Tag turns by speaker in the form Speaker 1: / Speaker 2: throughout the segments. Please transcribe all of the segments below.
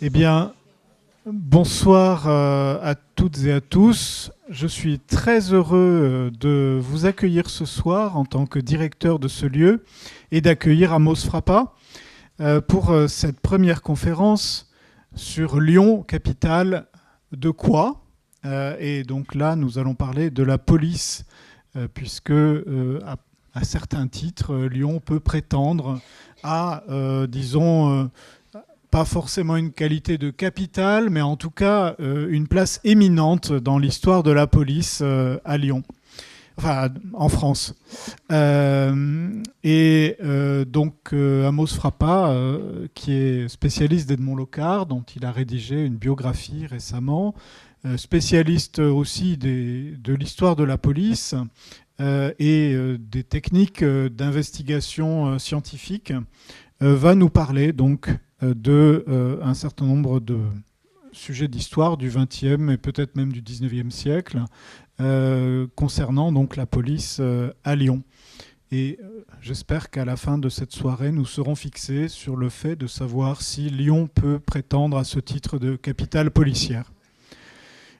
Speaker 1: Eh bien, bonsoir à toutes et à tous. Je suis très heureux de vous accueillir ce soir en tant que directeur de ce lieu et d'accueillir Amos Frappa pour cette première conférence sur Lyon, capitale de quoi. Et donc là, nous allons parler de la police, puisque à certains titres, Lyon peut prétendre à, disons, pas forcément une qualité de capitale, mais en tout cas une place éminente dans l'histoire de la police à Lyon, enfin en France. Donc Amos Frappa, qui est spécialiste d'Edmond Locard, dont il a rédigé une biographie récemment, spécialiste aussi de l'histoire de la police et des techniques d'investigation scientifique, va nous parler donc d'un certain nombre de sujets d'histoire du XXe et peut-être même du XIXe siècle concernant donc la police à Lyon. Et j'espère qu'à la fin de cette soirée, nous serons fixés sur le fait de savoir si Lyon peut prétendre à ce titre de capitale policière.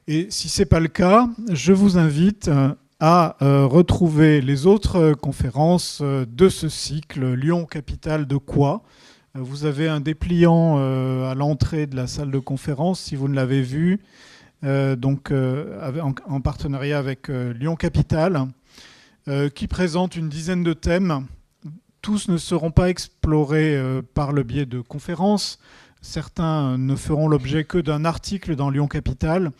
Speaker 1: Et si ce n'est pas le cas, je vous invite à retrouver les autres conférences de ce cycle, Lyon, capitale de quoi ? Vous avez un dépliant à l'entrée de la salle de conférence, si vous ne l'avez vu, en partenariat avec Lyon Capitale, qui présente une dizaine de thèmes. Tous ne seront pas explorés par le biais de conférences. Certains ne feront l'objet que d'un article dans Lyon Capitale,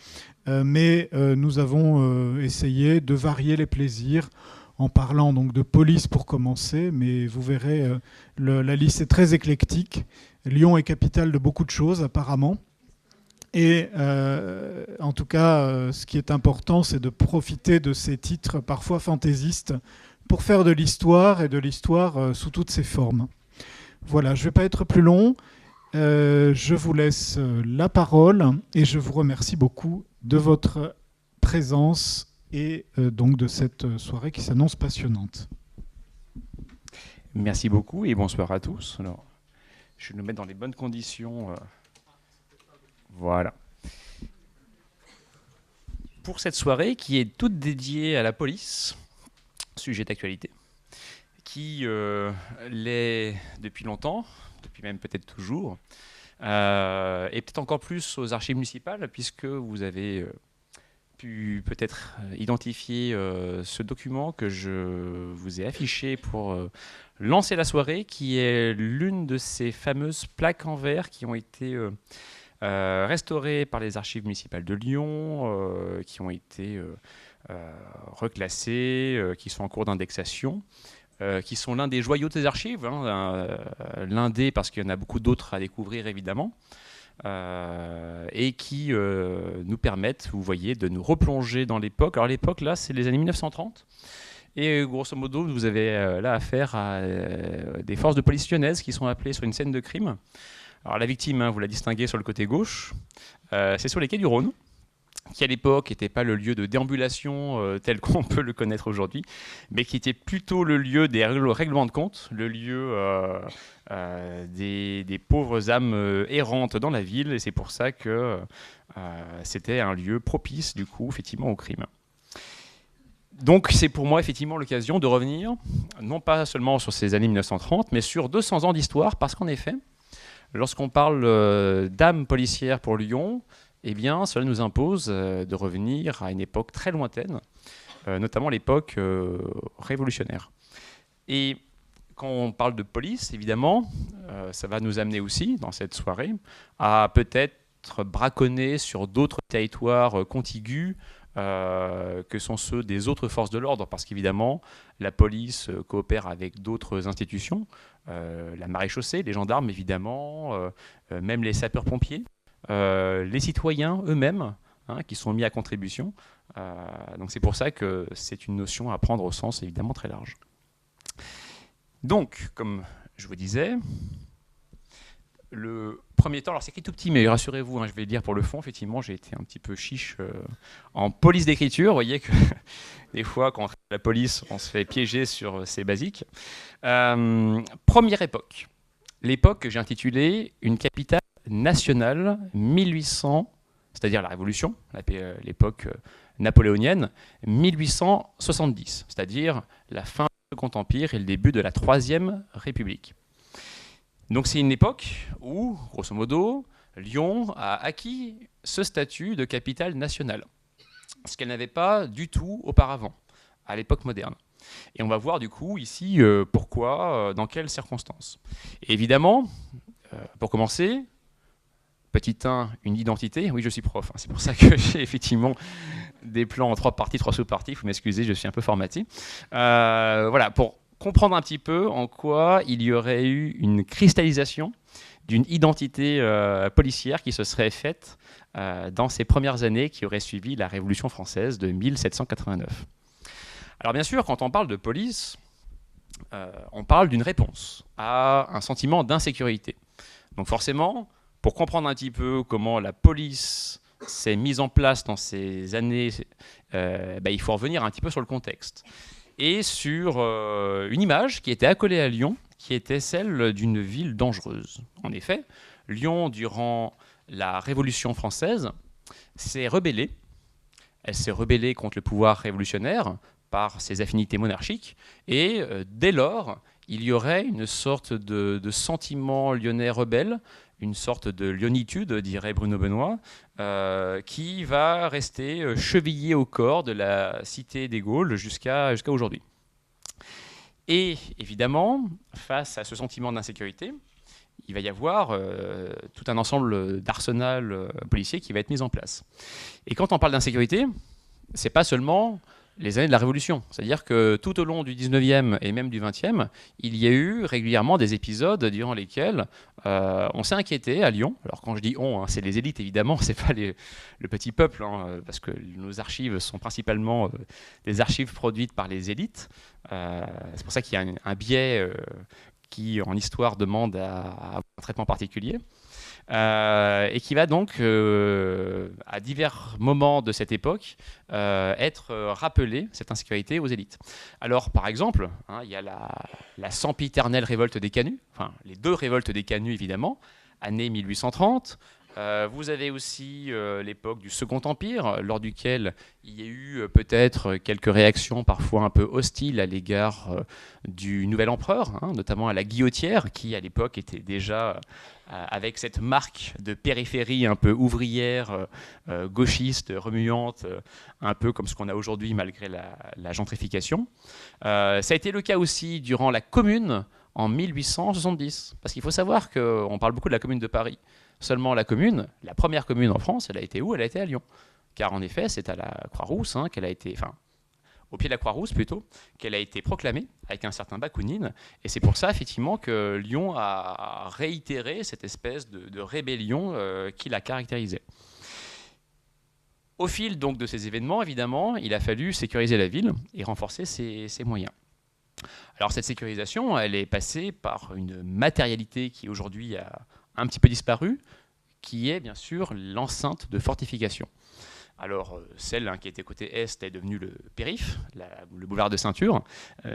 Speaker 1: mais nous avons essayé de varier les plaisirs en parlant donc de police pour commencer, mais vous verrez, la liste est très éclectique. Lyon est capitale de beaucoup de choses apparemment. Et en tout cas, ce qui est important, c'est de profiter de ces titres parfois fantaisistes pour faire de l'histoire, et de l'histoire sous toutes ses formes. Voilà, je ne vais pas être plus long. Je vous laisse la parole et je vous remercie beaucoup de votre présence et donc de cette soirée qui s'annonce passionnante.
Speaker 2: Merci beaucoup et bonsoir à tous. Alors, je vais nous mettre dans les bonnes conditions. Voilà. Pour cette soirée qui est toute dédiée à la police, sujet d'actualité, qui l'est depuis longtemps, depuis même peut-être toujours, et peut-être encore plus aux archives municipales, puisque vous avez pu peut-être identifier ce document que je vous ai affiché pour lancer la soirée, qui est l'une de ces fameuses plaques en verre qui ont été restaurées par les archives municipales de Lyon, qui ont été reclassées, qui sont en cours d'indexation, qui sont l'un des joyaux des archives, l'un des, parce qu'il y en a beaucoup d'autres à découvrir évidemment, et qui nous permettent, vous voyez, de nous replonger dans l'époque. Alors l'époque, là, c'est les années 1930. Et grosso modo, vous avez là affaire à des forces de police lyonnaises qui sont appelées sur une scène de crime. Alors la victime, vous la distinguez sur le côté gauche, c'est sur les quais du Rhône, qui à l'époque n'était pas le lieu de déambulation tel qu'on peut le connaître aujourd'hui, mais qui était plutôt le lieu des règlements de compte, le lieu des pauvres âmes errantes dans la ville, et c'est pour ça que c'était un lieu propice, du coup, effectivement, au crime. Donc c'est pour moi effectivement l'occasion de revenir, non pas seulement sur ces années 1930, mais sur 200 ans d'histoire, parce qu'en effet, lorsqu'on parle d'âme policière pour Lyon, eh bien, cela nous impose de revenir à une époque très lointaine, notamment l'époque révolutionnaire. Et quand on parle de police, évidemment, ça va nous amener aussi, dans cette soirée, à peut-être braconner sur d'autres territoires contigus que sont ceux des autres forces de l'ordre, parce qu'évidemment, la police coopère avec d'autres institutions, la maréchaussée, les gendarmes, évidemment, même les sapeurs-pompiers, les citoyens eux-mêmes, qui sont mis à contribution. Donc c'est pour ça que c'est une notion à prendre au sens évidemment très large. Donc, comme je vous disais, le premier temps, alors c'est écrit tout petit, mais rassurez-vous, je vais le dire pour le fond, effectivement, j'ai été un petit peu chiche en police d'écriture. Vous voyez que des fois, quand on fait la police, on se fait piéger sur ces basiques. Première époque. L'époque que j'ai intitulée « Une capitale nationale 1800, c'est-à-dire la Révolution, l'époque napoléonienne, 1870, c'est-à-dire la fin du Second Empire et le début de la Troisième République. Donc c'est une époque où, grosso modo, Lyon a acquis ce statut de capitale nationale, ce qu'elle n'avait pas du tout auparavant, à l'époque moderne. Et on va voir du coup ici pourquoi, dans quelles circonstances. Et évidemment, pour commencer, petit 1, une identité. Oui, je suis prof, hein, c'est pour ça que j'ai effectivement des plans en 3 parties, 3 sous-parties. Il faut m'excuser, je suis un peu formaté. Voilà, pour comprendre un petit peu en quoi il y aurait eu une cristallisation d'une identité policière qui se serait faite dans ces premières années qui auraient suivi la Révolution française de 1789. Alors bien sûr, quand on parle de police, on parle d'une réponse à un sentiment d'insécurité. Donc forcément, pour comprendre un petit peu comment la police s'est mise en place dans ces années, il faut revenir un petit peu sur le contexte. Et sur une image qui était accolée à Lyon, qui était celle d'une ville dangereuse. En effet, Lyon, durant la Révolution française, s'est rebellée. Elle s'est rebellée contre le pouvoir révolutionnaire par ses affinités monarchiques. Et dès lors, il y aurait une sorte de sentiment lyonnais rebelle, une sorte de lyonnitude, dirait Bruno Benoît, qui va rester chevillé au corps de la cité des Gaules jusqu'à aujourd'hui. Et évidemment, face à ce sentiment d'insécurité, il va y avoir tout un ensemble d'arsenal policiers qui va être mis en place. Et quand on parle d'insécurité, c'est pas seulement les années de la Révolution. C'est-à-dire que tout au long du 19e et même du 20e, il y a eu régulièrement des épisodes durant lesquels on s'est inquiété à Lyon. Alors quand je dis on, hein, c'est les élites évidemment, c'est pas le petit peuple, hein, parce que nos archives sont principalement des archives produites par les élites. C'est pour ça qu'il y a un biais qui, en histoire, demande à un traitement particulier. Et qui va donc, à divers moments de cette époque, être rappelé, cette insécurité, aux élites. Alors, par exemple, hein, il y a la sempiternelle révolte des Canuts, enfin, les 2 révoltes des Canuts, évidemment, année 1830. Vous avez aussi l'époque du Second Empire, lors duquel il y a eu peut-être quelques réactions parfois un peu hostiles à l'égard du nouvel empereur, hein, notamment à la Guillotière, qui à l'époque était déjà avec cette marque de périphérie un peu ouvrière, gauchiste, remuante, un peu comme ce qu'on a aujourd'hui malgré la gentrification. Ça a été le cas aussi durant la Commune en 1870, parce qu'il faut savoir qu'on parle beaucoup de la Commune de Paris. Seulement la Commune, la première commune en France, elle a été où? Elle a été à Lyon. Car en effet, c'est à la Croix-Rousse qu'elle a été, enfin, au pied de la Croix-Rousse plutôt, qu'elle a été proclamée avec un certain Bakounine. Et c'est pour ça, effectivement, que Lyon a réitéré cette espèce de rébellion qui la caractérisait. Au fil donc de ces événements, évidemment, il a fallu sécuriser la ville et renforcer ses moyens. Alors cette sécurisation, elle est passée par une matérialité qui aujourd'hui a un petit peu disparu, qui est bien sûr l'enceinte de fortification. Alors celle qui était côté est est devenue le périph', le boulevard de ceinture,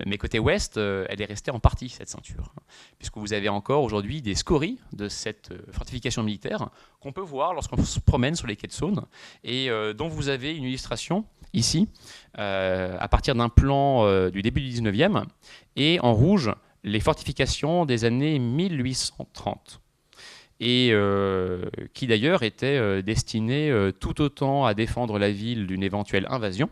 Speaker 2: mais côté ouest, elle est restée en partie cette ceinture, puisque vous avez encore aujourd'hui des scories de cette fortification militaire qu'on peut voir lorsqu'on se promène sur les quais de Saône, et dont vous avez une illustration ici, à partir d'un plan du début du 19e, et en rouge, les fortifications des années 1830. Et qui d'ailleurs était destiné tout autant à défendre la ville d'une éventuelle invasion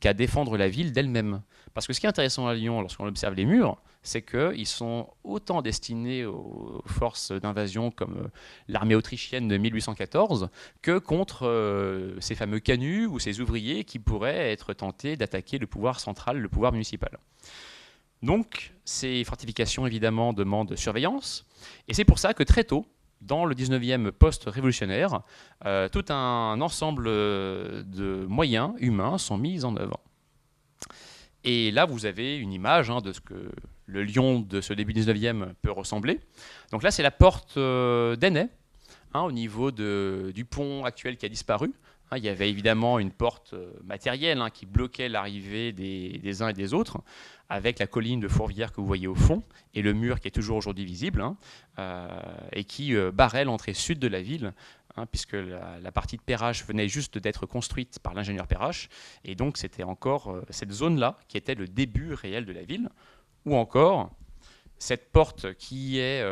Speaker 2: qu'à défendre la ville d'elle-même. Parce que ce qui est intéressant à Lyon, lorsqu'on observe les murs, c'est qu'ils sont autant destinés aux forces d'invasion comme l'armée autrichienne de 1814 que contre ces fameux canuts ou ces ouvriers qui pourraient être tentés d'attaquer le pouvoir central, le pouvoir municipal. Donc ces fortifications évidemment demandent surveillance, et c'est pour ça que très tôt, dans le 19e post-révolutionnaire, tout un ensemble de moyens humains sont mis en œuvre. Et là, vous avez une image de ce que le Lyon de ce début 19e peut ressembler. Donc là, c'est la porte d'Ainay, au niveau du pont actuel qui a disparu, Il y avait évidemment une porte matérielle qui bloquait l'arrivée des uns et des autres, avec la colline de Fourvière que vous voyez au fond, et le mur qui est toujours aujourd'hui visible, et qui barrait l'entrée sud de la ville, puisque la partie de Perrache venait juste d'être construite par l'ingénieur Perrache, et donc c'était encore cette zone-là qui était le début réel de la ville, ou encore cette porte qui est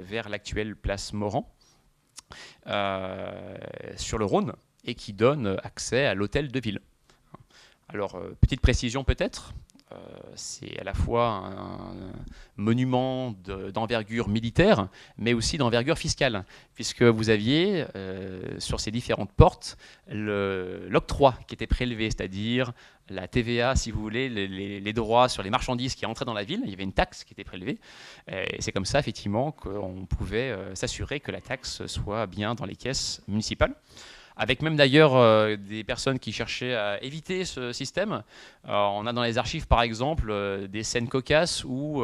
Speaker 2: vers l'actuelle place Morand, sur le Rhône, et qui donne accès à l'hôtel de ville. Alors, petite précision peut-être, c'est à la fois un monument d'envergure militaire, mais aussi d'envergure fiscale, puisque vous aviez sur ces différentes portes l'octroi qui était prélevé, c'est-à-dire la TVA, si vous voulez, les droits sur les marchandises qui entraient dans la ville. Il y avait une taxe qui était prélevée, et c'est comme ça, effectivement, qu'on pouvait s'assurer que la taxe soit bien dans les caisses municipales. Avec même d'ailleurs des personnes qui cherchaient à éviter ce système. On a dans les archives, par exemple, des scènes cocasses où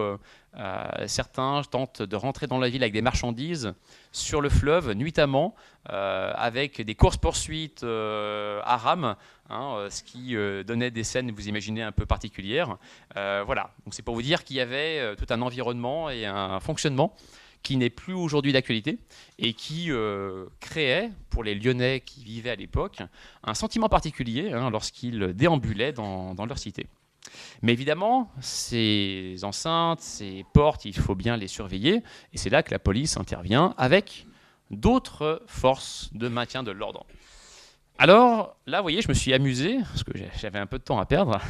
Speaker 2: certains tentent de rentrer dans la ville avec des marchandises sur le fleuve, nuitamment, avec des courses-poursuites à rames, ce qui donnait des scènes, vous imaginez, un peu particulières. Voilà, donc c'est pour vous dire qu'il y avait tout un environnement et un fonctionnement qui n'est plus aujourd'hui d'actualité et qui créait, pour les Lyonnais qui vivaient à l'époque, un sentiment particulier lorsqu'ils déambulaient dans leur cité. Mais évidemment, ces enceintes, ces portes, il faut bien les surveiller, et c'est là que la police intervient avec d'autres forces de maintien de l'ordre. Alors là, vous voyez, je me suis amusé, parce que j'avais un peu de temps à perdre,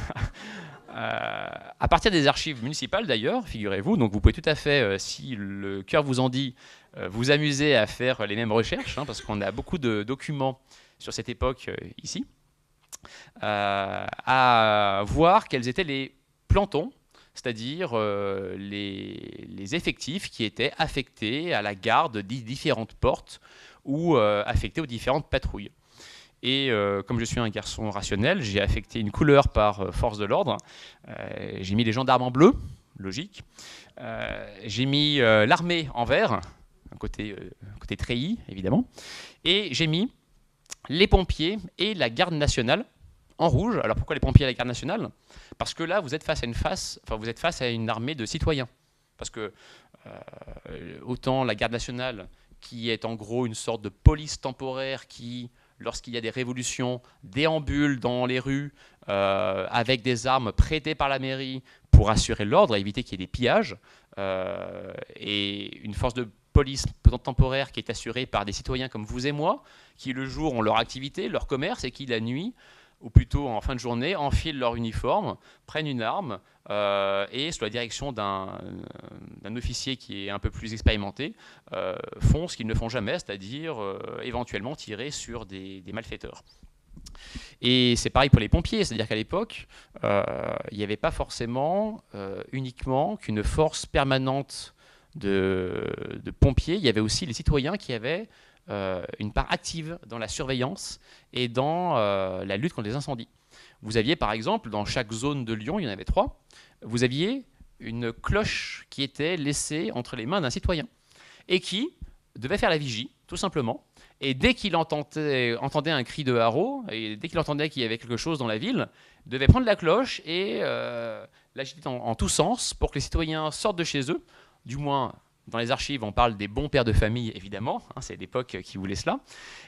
Speaker 2: à partir des archives municipales d'ailleurs, figurez-vous, donc vous pouvez tout à fait, si le cœur vous en dit, vous amuser à faire les mêmes recherches, parce qu'on a beaucoup de documents sur cette époque ici, à voir quels étaient les plantons, c'est-à-dire les effectifs qui étaient affectés à la garde des différentes portes ou affectés aux différentes patrouilles. Et comme je suis un garçon rationnel, j'ai affecté une couleur par force de l'ordre. J'ai mis les gendarmes en bleu, logique. J'ai mis l'armée en vert, côté treillis, évidemment. Et j'ai mis les pompiers et la garde nationale en rouge. Alors pourquoi les pompiers et la garde nationale? Parce que là, vous êtes face à une armée de citoyens. Parce que autant la garde nationale, qui est en gros une sorte de police temporaire qui, lorsqu'il y a des révolutions, déambule dans les rues avec des armes prêtées par la mairie pour assurer l'ordre, éviter qu'il y ait des pillages, et une force de police temporaire qui est assurée par des citoyens comme vous et moi, qui le jour ont leur activité, leur commerce, et qui la nuit, ou plutôt en fin de journée, enfilent leur uniforme, prennent une arme, et sous la direction d'un officier qui est un peu plus expérimenté, font ce qu'ils ne font jamais, c'est-à-dire éventuellement tirer sur des malfaiteurs. Et c'est pareil pour les pompiers, c'est-à-dire qu'à l'époque, il n'y avait pas forcément uniquement qu'une force permanente de pompiers, il y avait aussi les citoyens qui avaient une part active dans la surveillance et dans la lutte contre les incendies. Vous aviez par exemple, dans chaque zone de Lyon, il y en avait 3, vous aviez une cloche qui était laissée entre les mains d'un citoyen et qui devait faire la vigie, tout simplement. Et dès qu'il entendait un cri de haro, et dès qu'il entendait qu'il y avait quelque chose dans la ville, il devait prendre la cloche et l'agiter en tous sens pour que les citoyens sortent de chez eux, du moins. Dans les archives, on parle des bons pères de famille, évidemment, c'est l'époque qui voulait cela,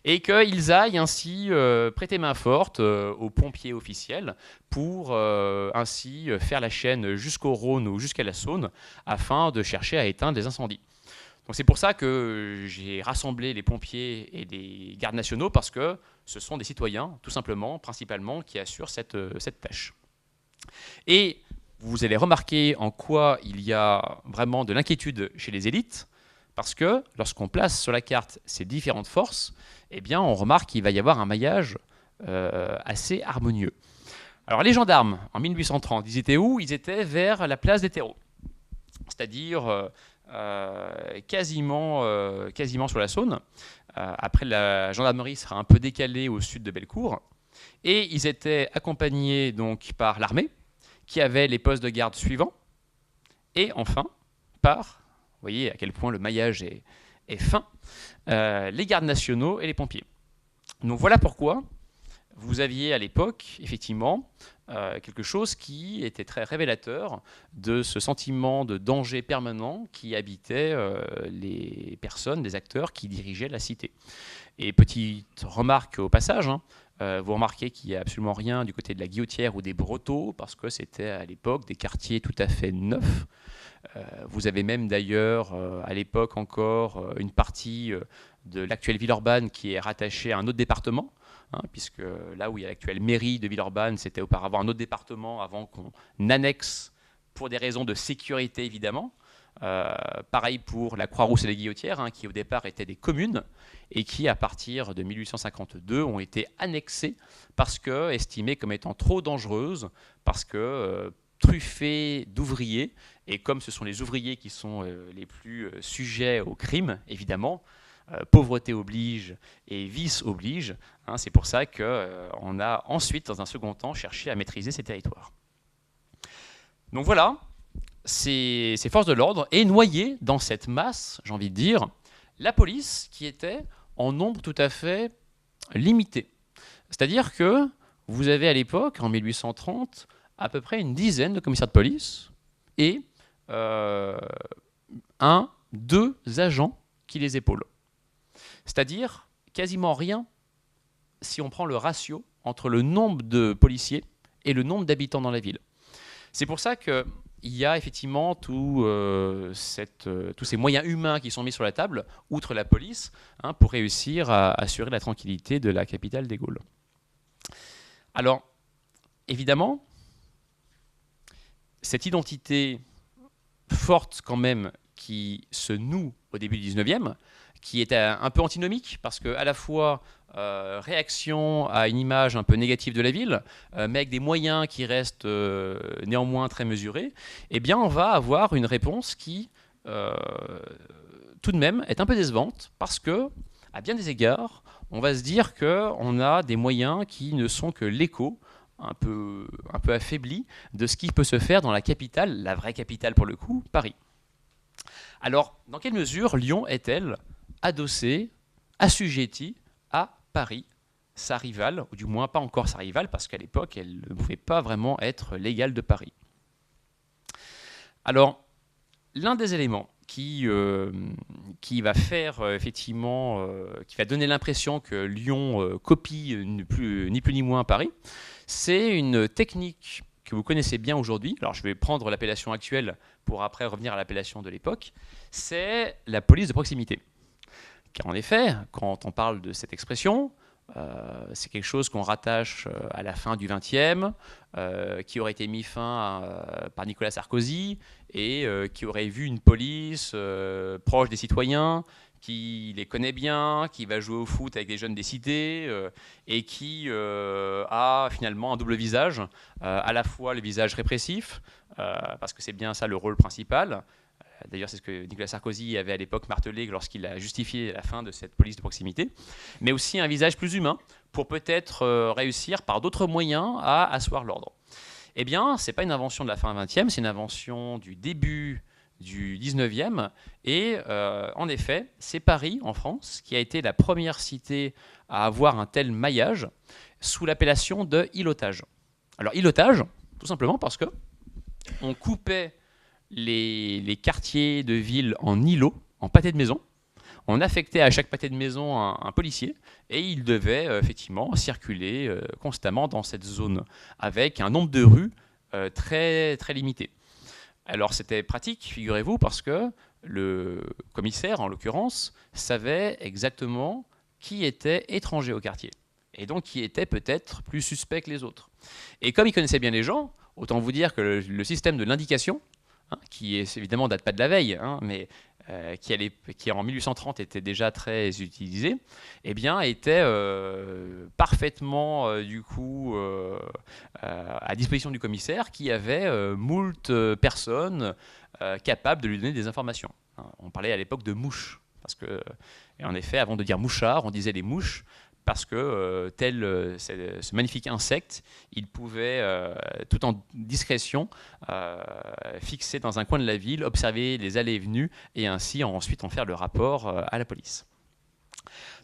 Speaker 2: et qu'ils aillent ainsi prêter main forte aux pompiers officiels pour ainsi faire la chaîne jusqu'au Rhône ou jusqu'à la Saône afin de chercher à éteindre les incendies. Donc c'est pour ça que j'ai rassemblé les pompiers et les gardes nationaux, parce que ce sont des citoyens, tout simplement, principalement, qui assurent cette tâche. Et vous allez remarquer en quoi il y a vraiment de l'inquiétude chez les élites, parce que lorsqu'on place sur la carte ces différentes forces, eh bien, on remarque qu'il va y avoir un maillage assez harmonieux. Alors les gendarmes, en 1830, ils étaient où? Ils étaient vers la place des terreaux, c'est-à-dire quasiment sur la Saône. Après, la gendarmerie sera un peu décalée au sud de Bellecour, et ils étaient accompagnés donc par l'armée, qui avait les postes de garde suivants, et enfin, par, vous voyez à quel point le maillage est fin, les gardes nationaux et les pompiers. Donc voilà pourquoi vous aviez à l'époque, effectivement, quelque chose qui était très révélateur de ce sentiment de danger permanent qui habitait les personnes, les acteurs qui dirigeaient la cité. Et petite remarque au passage, hein, vous remarquez qu'il n'y a absolument rien du côté de la Guillotière ou des Brotteaux, parce que c'était à l'époque des quartiers tout à fait neufs. Vous avez même d'ailleurs, à l'époque encore, une partie de l'actuelle Villeurbanne qui est rattachée à un autre département, hein, puisque là où il y a l'actuelle mairie de Villeurbanne, c'était auparavant un autre département avant qu'on annexe, pour des raisons de sécurité évidemment. Pareil pour la Croix-Rousse et les Guillotières, hein, qui au départ étaient des communes et qui, à partir de 1852, ont été annexées parce que estimées comme étant trop dangereuses, parce que truffées d'ouvriers, et comme ce sont les ouvriers qui sont les plus sujets au crime, évidemment, pauvreté oblige et vice oblige, hein, c'est pour ça qu'on a ensuite, dans un second temps, cherché à maîtriser ces territoires. Donc voilà, ces forces de l'ordre, et noyées dans cette masse, j'ai envie de dire, la police qui était en nombre tout à fait limité. C'est-à-dire que vous avez à l'époque, en 1830, à peu près une dizaine de commissaires de police et 2 agents qui les épaulent. C'est-à-dire quasiment rien si on prend le ratio entre le nombre de policiers et le nombre d'habitants dans la ville. C'est pour ça qu'il y a effectivement tous ces moyens humains qui sont mis sur la table, outre la police, hein, pour réussir à assurer la tranquillité de la capitale des Gaules. Alors, évidemment, cette identité forte quand même qui se noue au début du 19e, qui est un peu antinomique, parce qu'à la fois réaction à une image un peu négative de la ville, mais avec des moyens qui restent néanmoins très mesurés, eh bien on va avoir une réponse qui, tout de même, est un peu décevante, parce que, à bien des égards, on va se dire qu'on a des moyens qui ne sont que l'écho, un peu affaibli, de ce qui peut se faire dans la capitale, la vraie capitale pour le coup, Paris. Alors, dans quelle mesure Lyon est-elle adossée, assujettie à Paris, sa rivale, ou du moins pas encore sa rivale, parce qu'à l'époque, elle ne pouvait pas vraiment être l'égale de Paris. Alors, l'un des éléments qui va faire effectivement, qui va donner l'impression que Lyon copie ni plus ni moins Paris, c'est une technique que vous connaissez bien aujourd'hui. Alors je vais prendre l'appellation actuelle pour après revenir à l'appellation de l'époque. C'est la police de proximité. Car en effet, quand on parle de cette expression, c'est quelque chose qu'on rattache à la fin du XXe, qui aurait été mis fin par Nicolas Sarkozy et qui aurait vu une police proche des citoyens, qui les connaît bien, qui va jouer au foot avec les jeunes des cités et qui a finalement un double visage, à la fois le visage répressif, parce que c'est bien ça le rôle principal. D'ailleurs, c'est ce que Nicolas Sarkozy avait à l'époque martelé lorsqu'il a justifié la fin de cette police de proximité, mais aussi un visage plus humain pour peut-être réussir par d'autres moyens à asseoir l'ordre. Eh bien, ce n'est pas une invention de la fin du XXe, c'est une invention du début du XIXe, et en effet, c'est Paris, en France, qui a été la première cité à avoir un tel maillage sous l'appellation de îlotage. Alors, îlotage, tout simplement parce qu'on coupait les quartiers de ville en îlots, en pâtés de maison. On affectait à chaque pâté de maison un policier et il devait effectivement circuler constamment dans cette zone avec un nombre de rues très, très limité. Alors c'était pratique, figurez-vous, parce que le commissaire, en l'occurrence, savait exactement qui était étranger au quartier et donc qui était peut-être plus suspect que les autres. Et comme il connaissait bien les gens, autant vous dire que le système de l'indication, qui évidemment date pas de la veille, mais qui en 1830 était déjà très utilisé, eh bien était parfaitement du coup à disposition du commissaire qui avait moult personnes capables de lui donner des informations. On parlait à l'époque de mouches, parce que, et en effet, avant de dire mouchard, on disait les mouches, parce que tel ce magnifique insecte, il pouvait, tout en discrétion, fixer dans un coin de la ville, observer les allées et venues, et ainsi ensuite en faire le rapport à la police.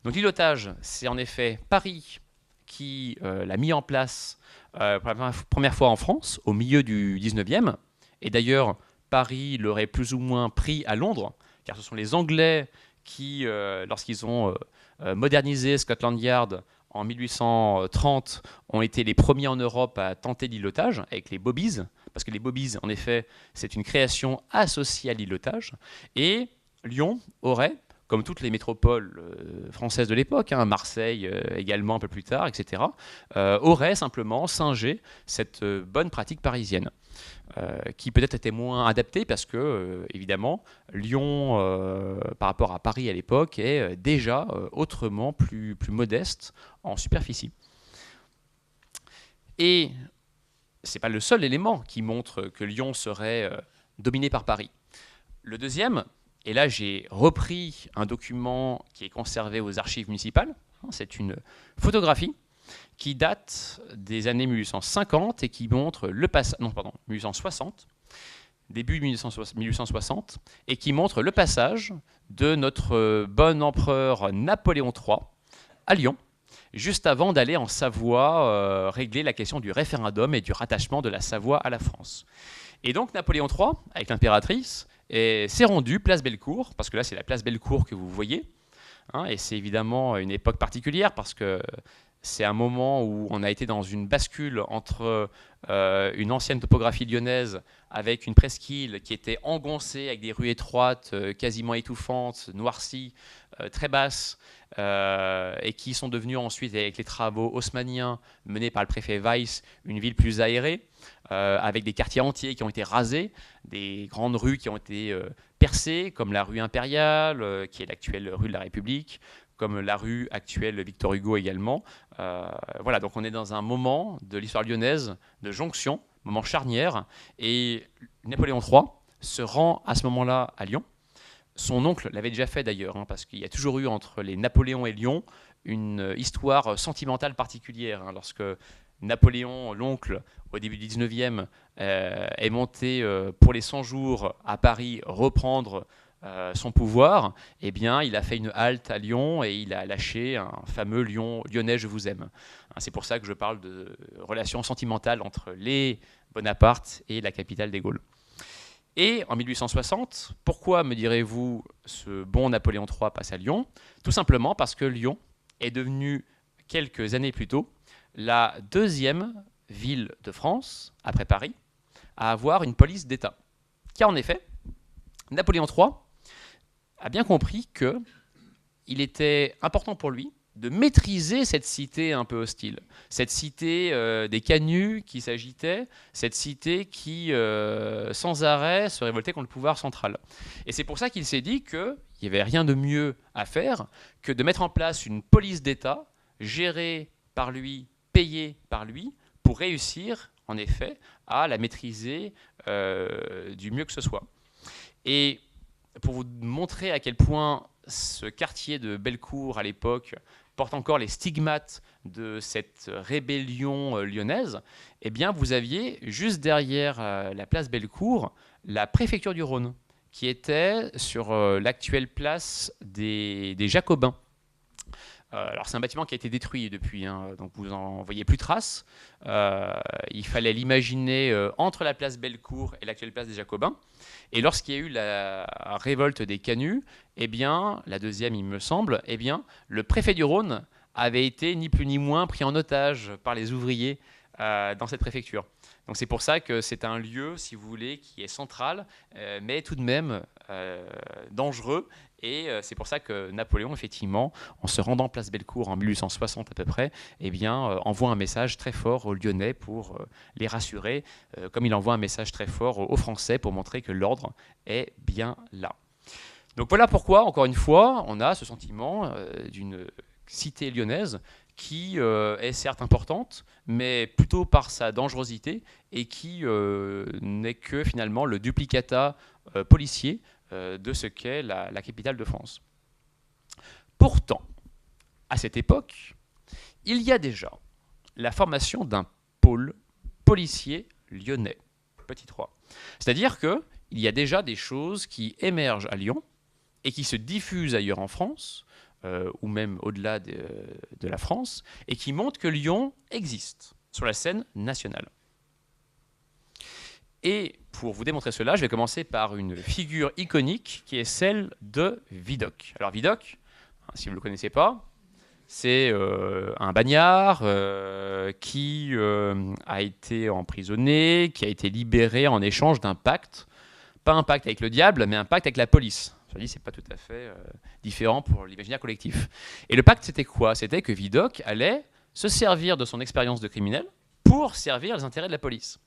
Speaker 2: Donc l'îlotage, c'est en effet Paris qui l'a mis en place pour la première fois en France, au milieu du 19e. Et d'ailleurs, Paris l'aurait plus ou moins pris à Londres, car ce sont les Anglais qui, lorsqu'ils ont modernisé Scotland Yard en 1830, ont été les premiers en Europe à tenter l'îlotage avec les bobbies, parce que les bobbies, en effet, c'est une création associée à l'îlotage. Et Lyon aurait, comme toutes les métropoles françaises de l'époque, Marseille également un peu plus tard, etc., aurait simplement singé cette bonne pratique parisienne. Qui peut-être était moins adaptée parce que, évidemment, Lyon, par rapport à Paris à l'époque, est déjà autrement plus modeste en superficie. Et ce n'est pas le seul élément qui montre que Lyon serait dominé par Paris. Le deuxième, et là j'ai repris un document qui est conservé aux archives municipales, c'est une photographie qui date des années 1850 et qui montre le passage, 1860, début 1860, et qui montre le passage de notre bon empereur Napoléon III à Lyon, juste avant d'aller en Savoie régler la question du référendum et du rattachement de la Savoie à la France. Et donc Napoléon III, avec l'impératrice, s'est rendu place Bellecour, parce que là c'est la place Bellecour que vous voyez, et c'est évidemment une époque particulière parce que c'est un moment où on a été dans une bascule entre une ancienne topographie lyonnaise avec une presqu'île qui était engoncée avec des rues étroites, quasiment étouffantes, noircies, très basses, et qui sont devenues ensuite, avec les travaux haussmanniens menés par le préfet Weiss, une ville plus aérée, avec des quartiers entiers qui ont été rasés, des grandes rues qui ont été percées, comme la rue Impériale, qui est l'actuelle rue de la République, comme la rue actuelle Victor Hugo également. Voilà, donc on est dans un moment de l'histoire lyonnaise de jonction, moment charnière, et Napoléon III se rend à ce moment-là à Lyon. Son oncle l'avait déjà fait d'ailleurs, parce qu'il y a toujours eu entre les Napoléon et Lyon une histoire sentimentale particulière. Lorsque Napoléon, l'oncle, au début du 19e, est monté pour les 100 jours à Paris reprendre son pouvoir, eh bien, il a fait une halte à Lyon et il a lâché un fameux Lyonnais, je vous aime. C'est pour ça que je parle de relations sentimentales entre les Bonaparte et la capitale des Gaules. Et en 1860, pourquoi, me direz-vous, ce bon Napoléon III passe à Lyon? Tout simplement parce que Lyon est devenue, quelques années plus tôt, la deuxième ville de France, après Paris, à avoir une police d'État. Car en effet, Napoléon III a bien compris qu'il était important pour lui de maîtriser cette cité un peu hostile, cette cité des canuts qui s'agitaient, cette cité qui, sans arrêt, se révoltait contre le pouvoir central. Et c'est pour ça qu'il s'est dit qu'il n'y avait rien de mieux à faire que de mettre en place une police d'État gérée par lui, payée par lui, pour réussir, en effet, à la maîtriser du mieux que ce soit. Et pour vous montrer à quel point ce quartier de Bellecour, à l'époque, porte encore les stigmates de cette rébellion lyonnaise, eh bien, vous aviez juste derrière la place Bellecour la préfecture du Rhône, qui était sur l'actuelle place des Jacobins. Alors c'est un bâtiment qui a été détruit depuis, donc vous n'en voyez plus trace. Il fallait l'imaginer entre la place Bellecour et l'actuelle place des Jacobins. Et lorsqu'il y a eu la révolte des canuts, eh bien, la deuxième il me semble, eh bien, le préfet du Rhône avait été ni plus ni moins pris en otage par les ouvriers dans cette préfecture. Donc c'est pour ça que c'est un lieu, si vous voulez, qui est central, mais tout de même dangereux. Et c'est pour ça que Napoléon, effectivement, en se rendant place Bellecour en 1860 à peu près, eh bien, envoie un message très fort aux Lyonnais pour les rassurer, comme il envoie un message très fort aux Français pour montrer que l'ordre est bien là. Donc voilà pourquoi, encore une fois, on a ce sentiment d'une cité lyonnaise qui est certes importante, mais plutôt par sa dangerosité et qui n'est que finalement le duplicata policier de ce qu'est la capitale de France. Pourtant, à cette époque, il y a déjà la formation d'un pôle policier lyonnais, petit 3. C'est-à-dire qu'il y a déjà des choses qui émergent à Lyon et qui se diffusent ailleurs en France, ou même au-delà de la France, et qui montre que Lyon existe sur la scène nationale. Et pour vous démontrer cela, je vais commencer par une figure iconique qui est celle de Vidocq. Alors Vidocq, si vous ne le connaissez pas, c'est un bagnard qui a été emprisonné, qui a été libéré en échange d'un pacte, pas un pacte avec le diable, mais un pacte avec la police. Je dis, c'est pas tout à fait différent pour l'imaginaire collectif. Et le pacte, c'était quoi? C'était que Vidocq allait se servir de son expérience de criminel pour servir les intérêts de la police.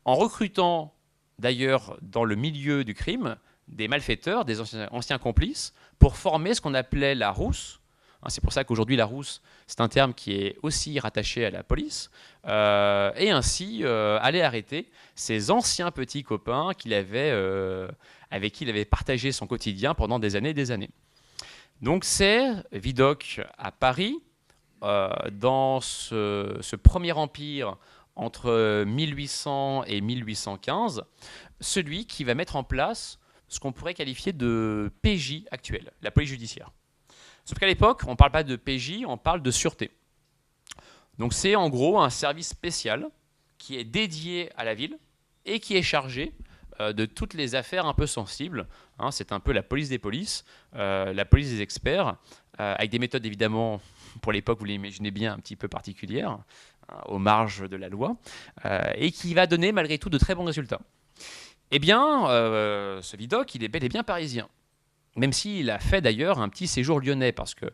Speaker 2: En recrutant d'ailleurs dans le milieu du crime des malfaiteurs, des anciens complices, pour former ce qu'on appelait la rousse. C'est pour ça qu'aujourd'hui la rousse, c'est un terme qui est aussi rattaché à la police, et ainsi aller arrêter ces anciens petits copains avec qui il avait partagé son quotidien pendant des années et des années. Donc c'est Vidocq à Paris, dans ce premier empire entre 1800 et 1815, celui qui va mettre en place ce qu'on pourrait qualifier de PJ actuelle, la police judiciaire. Sauf qu'à l'époque, on ne parle pas de PJ, on parle de sûreté. Donc c'est en gros un service spécial qui est dédié à la ville et qui est chargé de toutes les affaires un peu sensibles. C'est un peu la police des polices, la police des experts, avec des méthodes évidemment, pour l'époque, vous l'imaginez bien, un petit peu particulières, aux marges de la loi, et qui va donner malgré tout de très bons résultats. Eh bien, ce Vidocq, il est bel et bien parisien. Même s'il a fait d'ailleurs un petit séjour lyonnais, parce que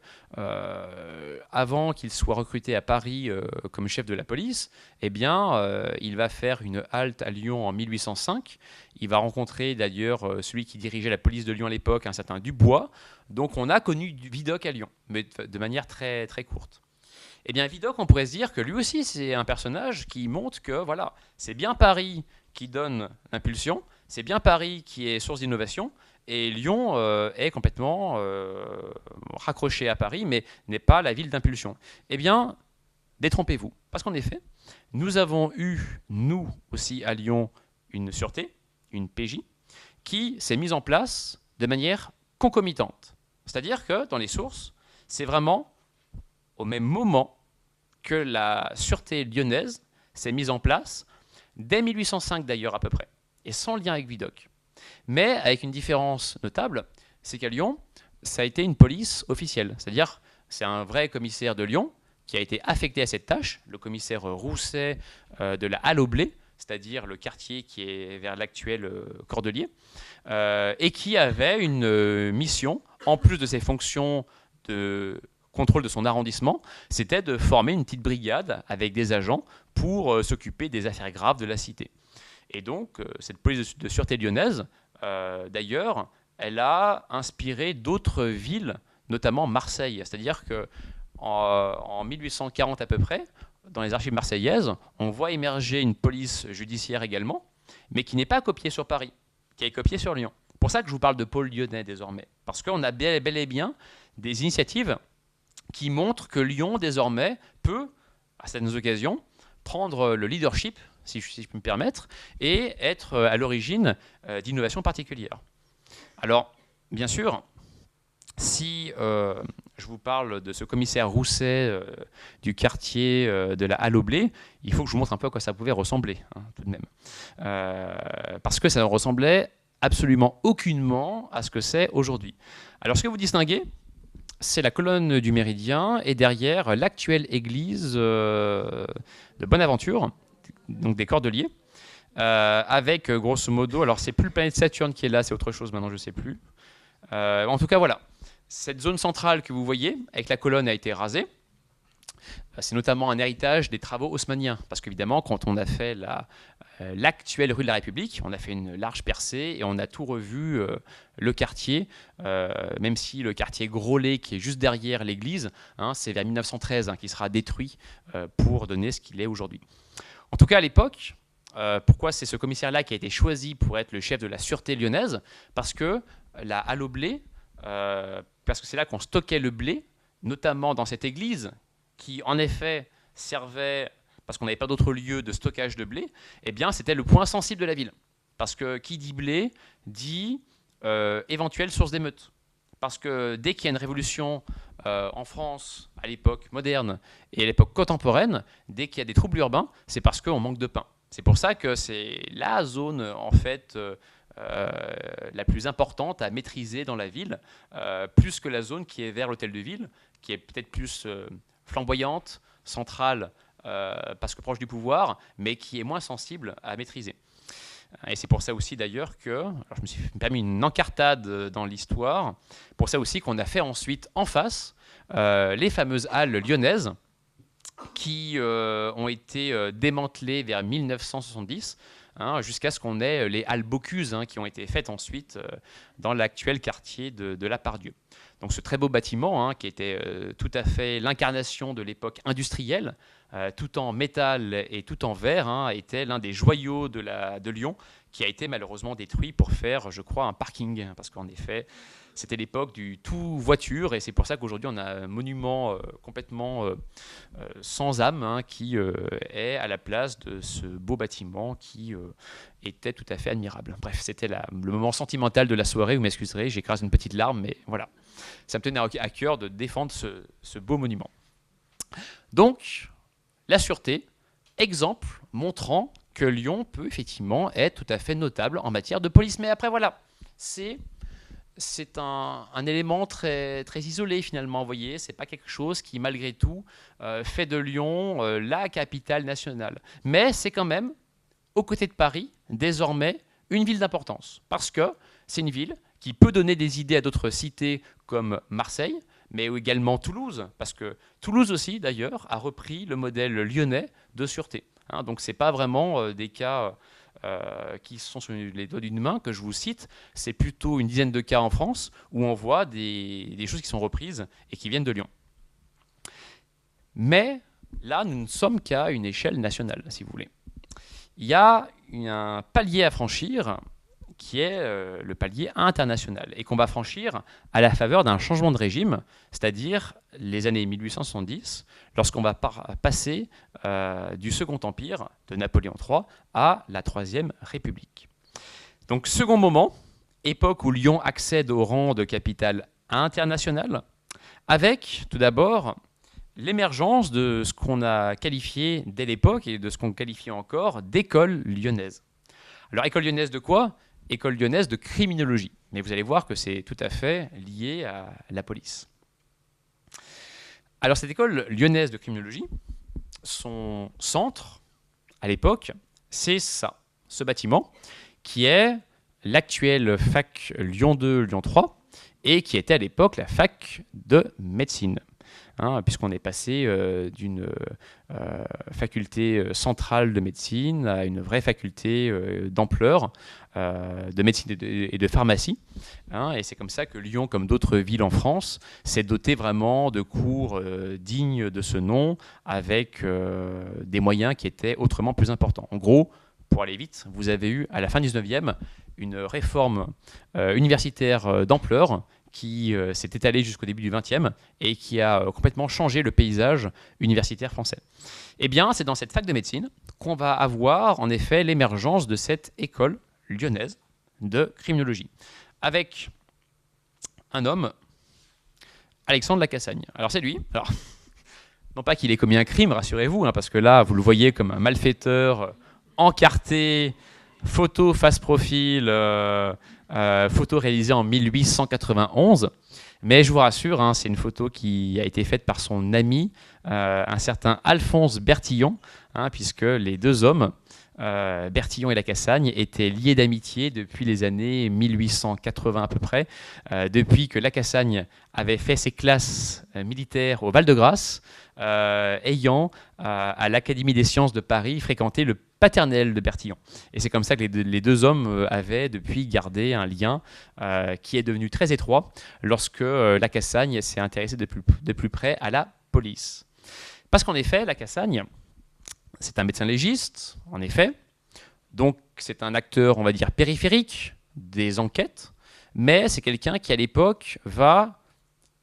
Speaker 2: avant qu'il soit recruté à Paris comme chef de la police, eh bien, il va faire une halte à Lyon en 1805. Il va rencontrer d'ailleurs celui qui dirigeait la police de Lyon à l'époque, un certain Dubois. Donc on a connu Vidocq à Lyon, mais de manière très, très courte. Eh bien, Vidocq, on pourrait se dire que lui aussi, c'est un personnage qui montre que voilà, c'est bien Paris qui donne l'impulsion, c'est bien Paris qui est source d'innovation, et Lyon est complètement raccroché à Paris, mais n'est pas la ville d'impulsion. Eh bien, détrompez-vous, parce qu'en effet, nous avons eu, nous aussi à Lyon, une sûreté, une PJ, qui s'est mise en place de manière concomitante. C'est-à-dire que dans les sources, c'est vraiment au même moment que la sûreté lyonnaise s'est mise en place, dès 1805 d'ailleurs à peu près, et sans lien avec Vidocq. Mais avec une différence notable, c'est qu'à Lyon, ça a été une police officielle. C'est-à-dire, c'est un vrai commissaire de Lyon qui a été affecté à cette tâche, le commissaire Rousset de la Halle au Blé, c'est-à-dire le quartier qui est vers l'actuel Cordelier, et qui avait une mission, en plus de ses fonctions de contrôle de son arrondissement, c'était de former une petite brigade avec des agents pour s'occuper des affaires graves de la cité. Et donc, cette police de sûreté lyonnaise, d'ailleurs, elle a inspiré d'autres villes, notamment Marseille. C'est-à-dire qu'en 1840 à peu près, dans les archives marseillaises, on voit émerger une police judiciaire également, mais qui n'est pas copiée sur Paris, qui est copiée sur Lyon. C'est pour ça que je vous parle de pôle lyonnais désormais, parce qu'on a bel et bien des initiatives qui montrent que Lyon, désormais, peut, à certaines occasions, prendre le leadership, si je peux me permettre, et être à l'origine d'innovations particulières. Alors, bien sûr, si je vous parle de ce commissaire Rousset du quartier de la Halle au Blé, il faut que je vous montre un peu à quoi ça pouvait ressembler, tout de même. Parce que ça ne ressemblait absolument aucunement à ce que c'est aujourd'hui. Alors, ce que vous distinguez, c'est la colonne du Méridien et derrière l'actuelle église de Bonaventure, donc des Cordeliers, avec grosso modo, alors c'est plus le planète Saturne qui est là, c'est autre chose maintenant, je ne sais plus. En tout cas, voilà, cette zone centrale que vous voyez, avec la colonne, a été rasée. C'est notamment un héritage des travaux haussmanniens, parce qu'évidemment, quand on a fait l'actuelle rue de la République, on a fait une large percée et on a tout revu le quartier, même si le quartier Groslay, qui est juste derrière l'église, c'est vers 1913 qui sera détruit pour donner ce qu'il est aujourd'hui. En tout cas, à l'époque, pourquoi c'est ce commissaire-là qui a été choisi pour être le chef de la sûreté lyonnaise? Parce que la Halle au Blé, parce que c'est là qu'on stockait le blé, notamment dans cette église, qui en effet servait, parce qu'on n'avait pas d'autre lieu de stockage de blé, eh bien c'était le point sensible de la ville. Parce que qui dit blé dit éventuelle source d'émeute. parce que dès qu'il y a une révolution en France, à l'époque moderne et à l'époque contemporaine, dès qu'il y a des troubles urbains, c'est parce qu'on manque de pain. C'est pour ça que c'est la zone, en fait, la plus importante à maîtriser dans la ville, plus que la zone qui est vers l'hôtel de ville, qui est peut-être plus flamboyante, centrale, parce que proche du pouvoir, mais qui est moins sensible à maîtriser. Et c'est pour ça aussi d'ailleurs que, alors je me suis permis une encartade dans l'histoire, pour ça aussi qu'on a fait ensuite en face les fameuses halles lyonnaises qui ont été démantelées vers 1970, jusqu'à ce qu'on ait les halles Bocuse qui ont été faites ensuite dans l'actuel quartier de la Part-Dieu. Donc ce très beau bâtiment qui était tout à fait l'incarnation de l'époque industrielle, tout en métal et tout en verre, était l'un des joyaux de Lyon, qui a été malheureusement détruit pour faire, je crois, un parking, parce qu'en effet, c'était l'époque du tout voiture, et c'est pour ça qu'aujourd'hui on a un monument complètement sans âme qui est à la place de ce beau bâtiment qui était tout à fait admirable. Bref, c'était le moment sentimental de la soirée, vous m'excuserez, j'écrase une petite larme, mais voilà. Ça me tenait à cœur de défendre ce beau monument. Donc, la sûreté, exemple montrant que Lyon peut effectivement être tout à fait notable en matière de police. Mais après, voilà, c'est un élément très, très isolé finalement, vous voyez, c'est pas quelque chose qui, malgré tout, fait de Lyon la capitale nationale. Mais c'est quand même, aux côtés de Paris, désormais, une ville d'importance. Parce que c'est une ville qui peut donner des idées à d'autres cités comme Marseille, mais également Toulouse, parce que Toulouse aussi, d'ailleurs, a repris le modèle lyonnais de sûreté. Donc, ce n'est pas vraiment des cas qui sont sur les doigts d'une main que je vous cite, c'est plutôt une dizaine de cas en France où on voit des choses qui sont reprises et qui viennent de Lyon. Mais là, nous ne sommes qu'à une échelle nationale, si vous voulez. Il y a un palier à franchir qui est le palier international, et qu'on va franchir à la faveur d'un changement de régime, c'est-à-dire les années 1870, lorsqu'on va passer du Second Empire de Napoléon III à la Troisième République. Donc, second moment, époque où Lyon accède au rang de capitale internationale, avec tout d'abord l'émergence de ce qu'on a qualifié dès l'époque, et de ce qu'on qualifie encore, d'école lyonnaise. Alors, école lyonnaise de quoi ? École lyonnaise de criminologie. Mais vous allez voir que c'est tout à fait lié à la police. Alors, cette école lyonnaise de criminologie, son centre, à l'époque, c'est ça, ce bâtiment, qui est l'actuelle fac Lyon 2, Lyon 3, et qui était à l'époque la fac de médecine. Puisqu'on est passé d'une faculté centrale de médecine à une vraie faculté d'ampleur de médecine et de pharmacie. Et c'est comme ça que Lyon, comme d'autres villes en France, s'est doté vraiment de cours dignes de ce nom, avec des moyens qui étaient autrement plus importants. En gros, pour aller vite, vous avez eu à la fin du 19e une réforme universitaire d'ampleur qui s'est étalée jusqu'au début du XXe et qui a complètement changé le paysage universitaire français. Eh bien, c'est dans cette fac de médecine qu'on va avoir en effet l'émergence de cette école lyonnaise de criminologie, avec un homme, Alexandre Lacassagne. Alors c'est lui. Alors, non pas qu'il ait commis un crime, rassurez-vous, parce que là, vous le voyez comme un malfaiteur encarté, photo face profil, photo réalisée en 1891. Mais je vous rassure, c'est une photo qui a été faite par son ami, un certain Alphonse Bertillon, puisque les deux hommes, Bertillon et Lacassagne, étaient liés d'amitié depuis les années 1880 à peu près, depuis que Lacassagne avait fait ses classes militaires au Val-de-Grâce, ayant à l'Académie des sciences de Paris fréquenté le paternel de Bertillon. Et c'est comme ça que les deux hommes avaient depuis gardé un lien qui est devenu très étroit lorsque Lacassagne s'est intéressé de plus près à la police. Parce qu'en effet, Lacassagne, c'est un médecin légiste, en effet, donc c'est un acteur, on va dire, périphérique des enquêtes, mais c'est quelqu'un qui, à l'époque, va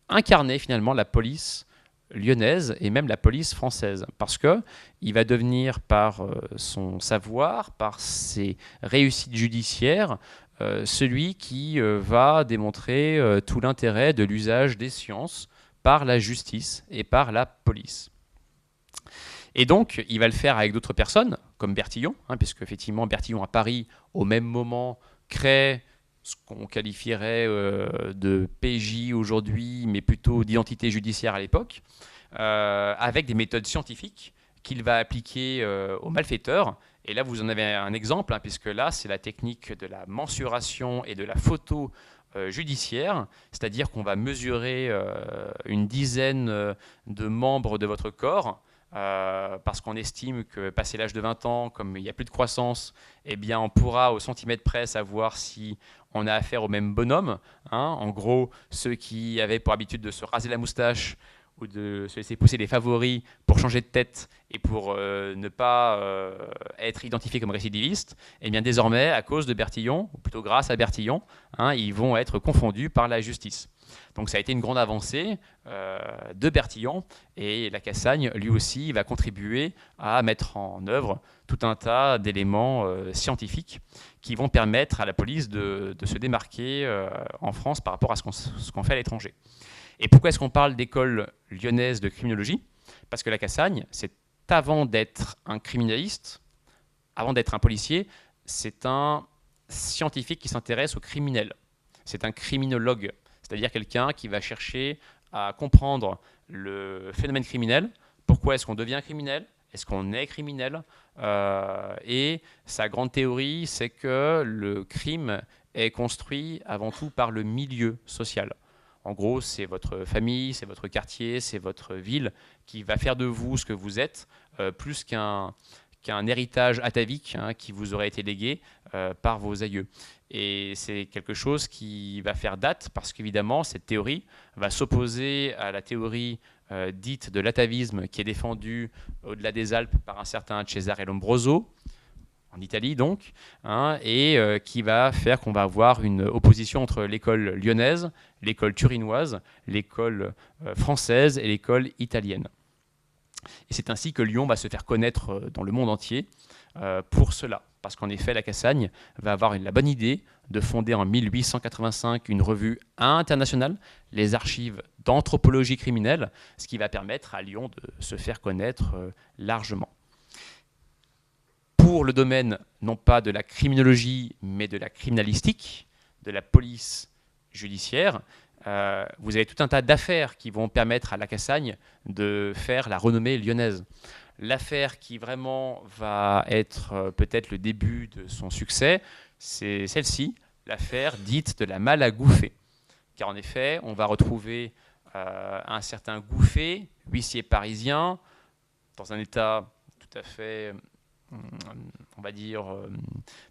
Speaker 2: incarner finalement la police lyonnaise et même la police française, parce qu'il va devenir, par son savoir, par ses réussites judiciaires, celui qui va démontrer tout l'intérêt de l'usage des sciences par la justice et par la police. Et donc, il va le faire avec d'autres personnes, comme Bertillon, puisque effectivement, Bertillon à Paris, au même moment, crée ce qu'on qualifierait de PJ aujourd'hui, mais plutôt d'identité judiciaire à l'époque, avec des méthodes scientifiques qu'il va appliquer aux malfaiteurs. Et là, vous en avez un exemple, puisque là, c'est la technique de la mensuration et de la photo judiciaire, c'est-à-dire qu'on va mesurer une dizaine de membres de votre corps, parce qu'on estime que passé l'âge de 20 ans, comme il n'y a plus de croissance, eh bien on pourra au centimètre près savoir si on a affaire au même bonhomme. En gros, ceux qui avaient pour habitude de se raser la moustache ou de se laisser pousser les favoris pour changer de tête et pour ne pas être identifiés comme récidivistes, eh bien désormais, à cause de Bertillon, ou plutôt grâce à Bertillon, ils vont être confondus par la justice. Donc ça a été une grande avancée de Bertillon, et la Cassagne, lui aussi, va contribuer à mettre en œuvre tout un tas d'éléments scientifiques qui vont permettre à la police de se démarquer en France par rapport à ce qu'on fait à l'étranger. Et pourquoi est-ce qu'on parle d'école lyonnaise de criminologie? Parce que la Cassagne, c'est avant d'être un criminaliste, avant d'être un policier, c'est un scientifique qui s'intéresse aux criminels. C'est un criminologue, c'est-à-dire quelqu'un qui va chercher à comprendre le phénomène criminel. Pourquoi est-ce qu'on devient criminel? Est-ce qu'on est criminel? Et sa grande théorie, c'est que le crime est construit avant tout par le milieu social. En gros, c'est votre famille, c'est votre quartier, c'est votre ville qui va faire de vous ce que vous êtes, plus qu'un héritage atavique qui vous aurait été légué par vos aïeux. Et c'est quelque chose qui va faire date parce qu'évidemment, cette théorie va s'opposer à la théorie dite de l'atavisme qui est défendue au-delà des Alpes par un certain Cesare Lombroso, en Italie donc, et qui va faire qu'on va avoir une opposition entre l'école lyonnaise, l'école turinoise, l'école française et l'école italienne. Et c'est ainsi que Lyon va se faire connaître dans le monde entier pour cela. Parce qu'en effet, la Cassagne va avoir la bonne idée de fonder en 1885 une revue internationale, les archives d'anthropologie criminelle, ce qui va permettre à Lyon de se faire connaître largement. Pour le domaine, non pas de la criminologie, mais de la criminalistique, de la police judiciaire, vous avez tout un tas d'affaires qui vont permettre à la Cassagne de faire la renommée lyonnaise. L'affaire qui vraiment va être peut-être le début de son succès, c'est celle-ci, l'affaire dite de la Malle à Gouffé. Car en effet, on va retrouver un certain Gouffé, huissier parisien, dans un état tout à fait, on va dire,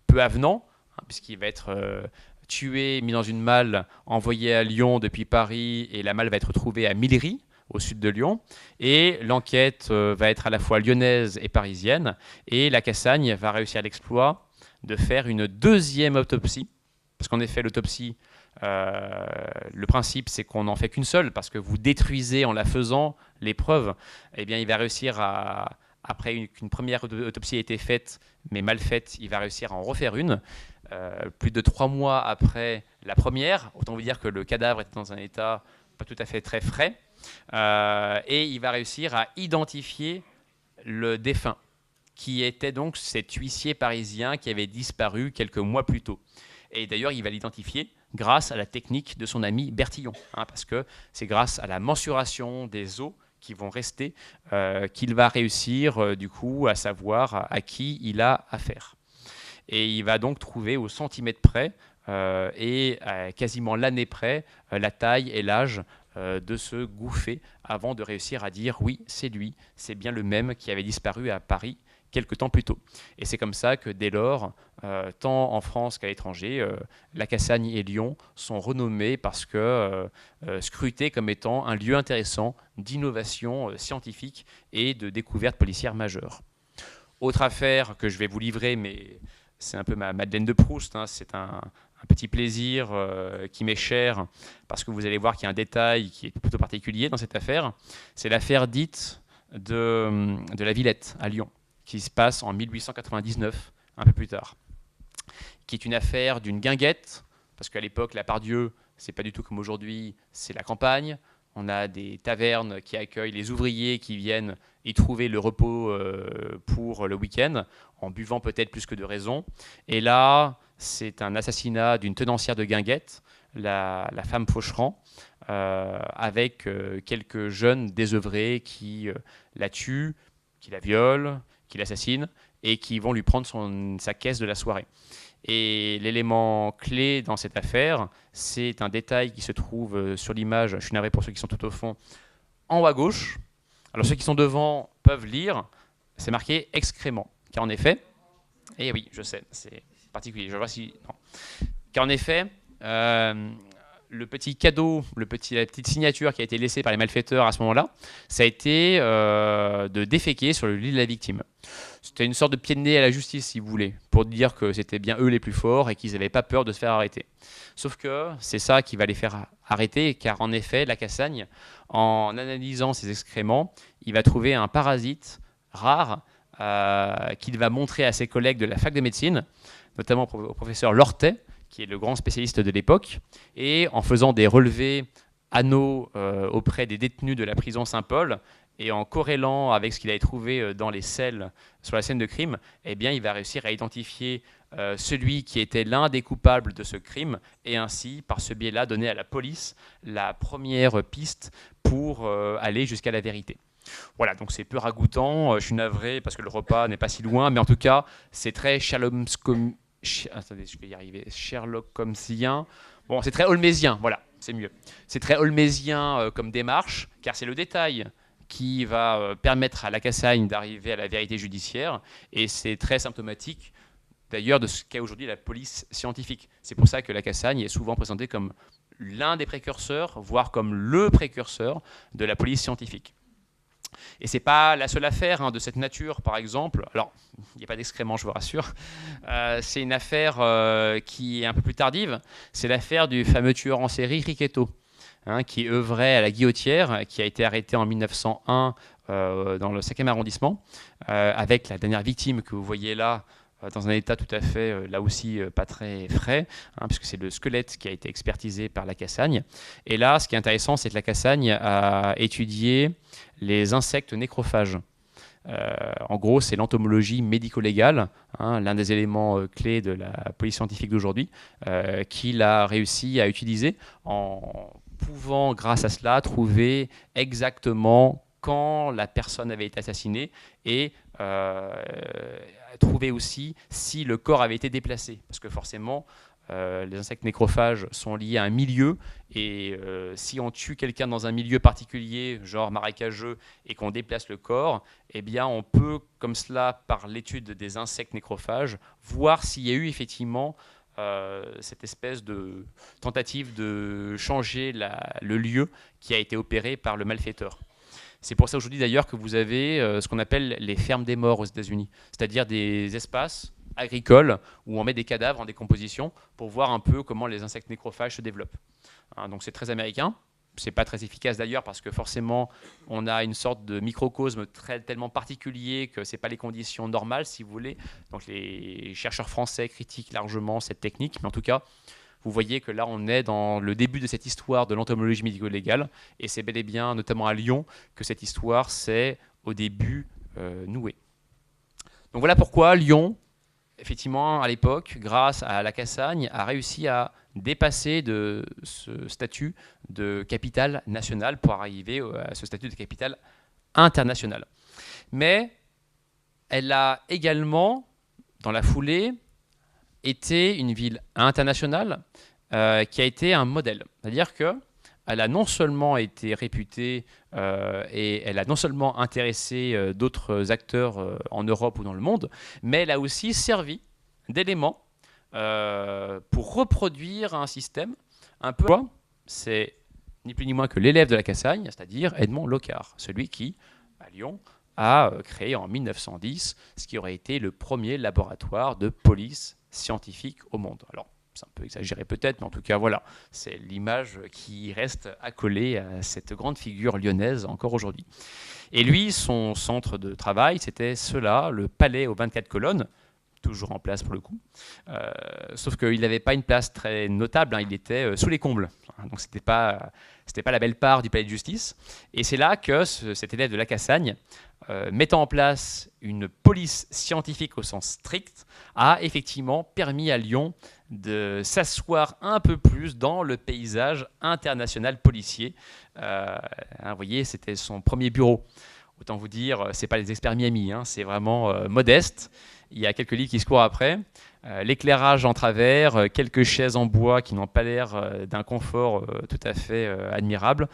Speaker 2: peu avenant, puisqu'il va être tué, mis dans une malle, envoyé à Lyon depuis Paris, et la malle va être retrouvée à Millery, au sud de Lyon, et l'enquête va être à la fois lyonnaise et parisienne, et la Cassagne va réussir l'exploit de faire une deuxième autopsie, parce qu'en effet l'autopsie, le principe c'est qu'on n'en fait qu'une seule, parce que vous détruisez en la faisant les preuves, et bien il va réussir à, après qu'une première autopsie ait été faite, mais mal faite, il va réussir à en refaire une. Plus de 3 mois après la première, autant vous dire que le cadavre était dans un état pas tout à fait très frais, et il va réussir à identifier le défunt, qui était donc cet huissier parisien qui avait disparu quelques mois plus tôt. Et d'ailleurs, il va l'identifier grâce à la technique de son ami Bertillon, parce que c'est grâce à la mensuration des os qui vont rester qu'il va réussir du coup à savoir à qui il a affaire. Et il va donc trouver au centimètre près et quasiment l'année près la taille et l'âge de ce Gouffé avant de réussir à dire oui, c'est lui, c'est bien le même qui avait disparu à Paris quelque temps plus tôt. Et c'est comme ça que dès lors, tant en France qu'à l'étranger, la Cassagne et Lyon sont renommés parce que scrutés comme étant un lieu intéressant d'innovation scientifique et de découverte policière majeure. Autre affaire que je vais vous livrer, mais c'est un peu ma Madeleine de Proust, c'est un petit plaisir qui m'est cher, parce que vous allez voir qu'il y a un détail qui est plutôt particulier dans cette affaire. C'est l'affaire dite de la Villette à Lyon, qui se passe en 1899, un peu plus tard. qui est une affaire d'une guinguette, parce qu'à l'époque, la Pardieu, c'est pas du tout comme aujourd'hui, c'est la campagne. On a des tavernes qui accueillent les ouvriers qui viennent y trouver le repos pour le week-end, en buvant peut-être plus que de raison. Et là, c'est un assassinat d'une tenancière de guinguette, la femme Faucheran, avec quelques jeunes désœuvrés qui la tuent, qui la violent, qui l'assassinent, et qui vont lui prendre sa caisse de la soirée. Et l'élément clé dans cette affaire, c'est un détail qui se trouve sur l'image, je suis navré pour ceux qui sont tout au fond, en haut à gauche. Alors ceux qui sont devant peuvent lire, c'est marqué excrément. Car en effet, et oui, je sais, c'est particulier, je vois si... Non. Car en effet, le petit cadeau, la petite signature qui a été laissée par les malfaiteurs à ce moment-là, ça a été de déféquer sur le lit de la victime. C'était une sorte de pied de nez à la justice, si vous voulez, pour dire que c'était bien eux les plus forts et qu'ils n'avaient pas peur de se faire arrêter. Sauf que c'est ça qui va les faire arrêter, car en effet, la Cassagne, en analysant ses excréments, il va trouver un parasite rare qu'il va montrer à ses collègues de la fac de médecine, notamment au professeur Lortet, qui est le grand spécialiste de l'époque, et en faisant des relevés anneaux auprès des détenus de la prison Saint-Paul, et en corrélant avec ce qu'il avait trouvé dans les selles sur la scène de crime, eh bien, il va réussir à identifier celui qui était l'un des coupables de ce crime, et ainsi, par ce biais-là, donner à la police la première piste pour aller jusqu'à la vérité. Voilà, donc c'est peu ragoûtant, je suis navré parce que le repas n'est pas si loin, mais en tout cas, c'est très attendez, je vais y arriver. Sherlock Holmesien. Bon, c'est très holmésien, voilà, c'est mieux. C'est très holmésien comme démarche, car c'est le détail qui va permettre à la Cassagne d'arriver à la vérité judiciaire, et c'est très symptomatique d'ailleurs de ce qu'est aujourd'hui la police scientifique. C'est pour ça que la Cassagne est souvent présentée comme l'un des précurseurs, voire comme le précurseur de la police scientifique. Et ce n'est pas la seule affaire de cette nature, par exemple. Alors, il n'y a pas d'excréments, je vous rassure. C'est une affaire qui est un peu plus tardive. C'est l'affaire du fameux tueur en série Riquetto, qui œuvrait à la Guillotière, qui a été arrêté en 1901 dans le 5e arrondissement, avec la dernière victime que vous voyez là, dans un état tout à fait, là aussi, pas très frais, puisque c'est le squelette qui a été expertisé par la Cassagne. Et là, ce qui est intéressant, c'est que la Cassagne a étudié les insectes nécrophages. En gros, c'est l'entomologie médico-légale, l'un des éléments clés de la police scientifique d'aujourd'hui, qu'il a réussi à utiliser en pouvant, grâce à cela, trouver exactement quand la personne avait été assassinée et trouver aussi si le corps avait été déplacé. Parce que forcément, les insectes nécrophages sont liés à un milieu, et si on tue quelqu'un dans un milieu particulier, genre marécageux, et qu'on déplace le corps, eh bien on peut, comme cela, par l'étude des insectes nécrophages, voir s'il y a eu effectivement cette espèce de tentative de changer le lieu qui a été opéré par le malfaiteur. C'est pour ça aujourd'hui d'ailleurs que vous avez ce qu'on appelle les fermes des morts aux États-Unis, c'est-à-dire des espaces agricoles où on met des cadavres en décomposition pour voir un peu comment les insectes nécrophages se développent. Donc c'est très américain, c'est pas très efficace d'ailleurs parce que forcément on a une sorte de microcosme tellement particulier que c'est pas les conditions normales, si vous voulez. Donc les chercheurs français critiquent largement cette technique, mais en tout cas vous voyez que là on est dans le début de cette histoire de l'entomologie médico-légale, et c'est bel et bien notamment à Lyon que cette histoire s'est au début nouée. Donc voilà pourquoi Lyon, effectivement, à l'époque, grâce à la Cassagne, a réussi à dépasser de ce statut de capitale nationale pour arriver à ce statut de capitale internationale. Mais elle a également, dans la foulée, été une ville internationale qui a été un modèle. C'est-à-dire qu'elle a non seulement été réputée et elle a non seulement intéressé d'autres acteurs en Europe ou dans le monde, mais elle a aussi servi d'élément pour reproduire un système un peu... C'est ni plus ni moins que l'élève de la Cassagne, c'est-à-dire Edmond Locard, celui qui, à Lyon, a créé en 1910 ce qui aurait été le premier laboratoire de police scientifique au monde. Alors, c'est un peu exagéré peut-être, mais en tout cas, voilà, c'est l'image qui reste accolée à cette grande figure lyonnaise encore aujourd'hui. Et lui, son centre de travail, c'était cela, le palais aux 24 colonnes, toujours en place pour le coup. Sauf qu'il n'avait pas une place très notable, hein, il était sous les combles. Donc c'était pas la belle part du palais de justice. Et c'est là que cet élève de Lacassagne, mettant en place une police scientifique au sens strict, a effectivement permis à Lyon de s'asseoir un peu plus dans le paysage international policier. Vous voyez, c'était son premier bureau. Autant vous dire, c'est pas les experts Miami, hein, c'est vraiment modeste. Il y a quelques livres qui se courent après. L'éclairage en travers, quelques chaises en bois qui n'ont pas l'air d'un confort tout à fait admirable.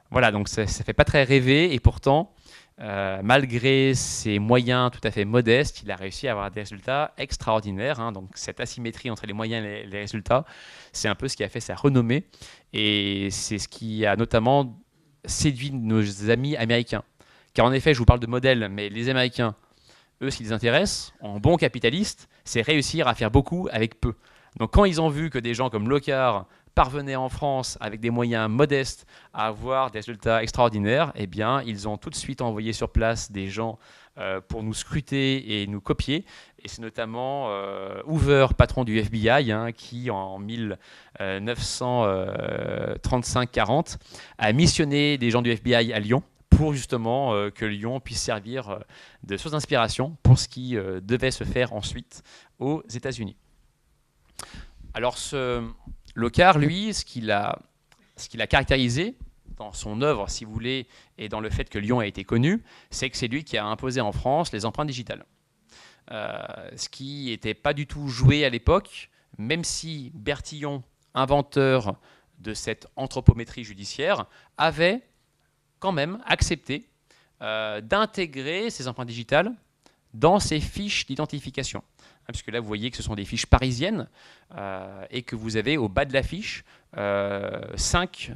Speaker 2: Voilà, donc ça ne fait pas très rêver, et pourtant, malgré ses moyens tout à fait modestes, il a réussi à avoir des résultats extraordinaires, hein. Donc cette asymétrie entre les moyens et les résultats, c'est un peu ce qui a fait sa renommée, et c'est ce qui a notamment séduit nos amis américains. Car en effet, je vous parle de modèles, mais les Américains, eux, ce qui les intéresse, en bons capitalistes, c'est réussir à faire beaucoup avec peu. Donc quand ils ont vu que des gens comme Locard parvenaient en France avec des moyens modestes à avoir des résultats extraordinaires, eh bien, ils ont tout de suite envoyé sur place des gens pour nous scruter et nous copier. Et c'est notamment Hoover, patron du FBI, hein, qui en 1935-40 a missionné des gens du FBI à Lyon pour justement que Lyon puisse servir de source d'inspiration pour ce qui devait se faire ensuite aux États-Unis. Alors Locard, lui, ce qu'il a caractérisé dans son œuvre, si vous voulez, et dans le fait que Lyon a été connu, c'est que c'est lui qui a imposé en France les empreintes digitales. Ce qui n'était pas du tout joué à l'époque, même si Bertillon, inventeur de cette anthropométrie judiciaire, avait quand même accepté d'intégrer ces empreintes digitales dans ses fiches d'identification. Puisque là, vous voyez que ce sont des fiches parisiennes et que vous avez au bas de la fiche 5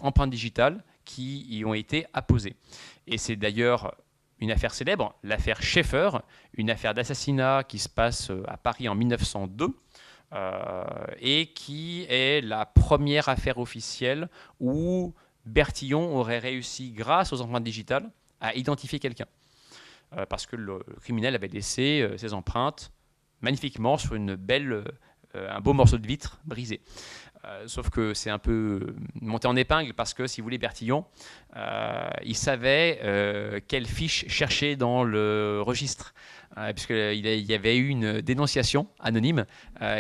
Speaker 2: empreintes digitales qui y ont été apposées. Et c'est d'ailleurs une affaire célèbre, l'affaire Schaeffer, une affaire d'assassinat qui se passe à Paris en 1902 et qui est la première affaire officielle où Bertillon aurait réussi, grâce aux empreintes digitales, à identifier quelqu'un. Parce que le criminel avait laissé ses empreintes magnifiquement sur un beau morceau de vitre brisé. Sauf que c'est un peu monté en épingle parce que, si vous voulez, Bertillon, il savait quelle fiche chercher dans le registre, puisqu'il y avait eu une dénonciation anonyme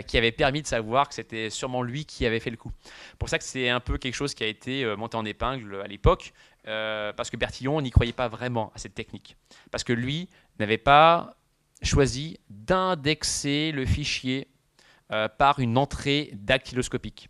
Speaker 2: qui avait permis de savoir que c'était sûrement lui qui avait fait le coup. Pour ça que c'est un peu quelque chose qui a été monté en épingle à l'époque, parce que Bertillon n'y croyait pas vraiment à cette technique. Parce que lui n'avait pas choisi d'indexer le fichier par une entrée dactyloscopique.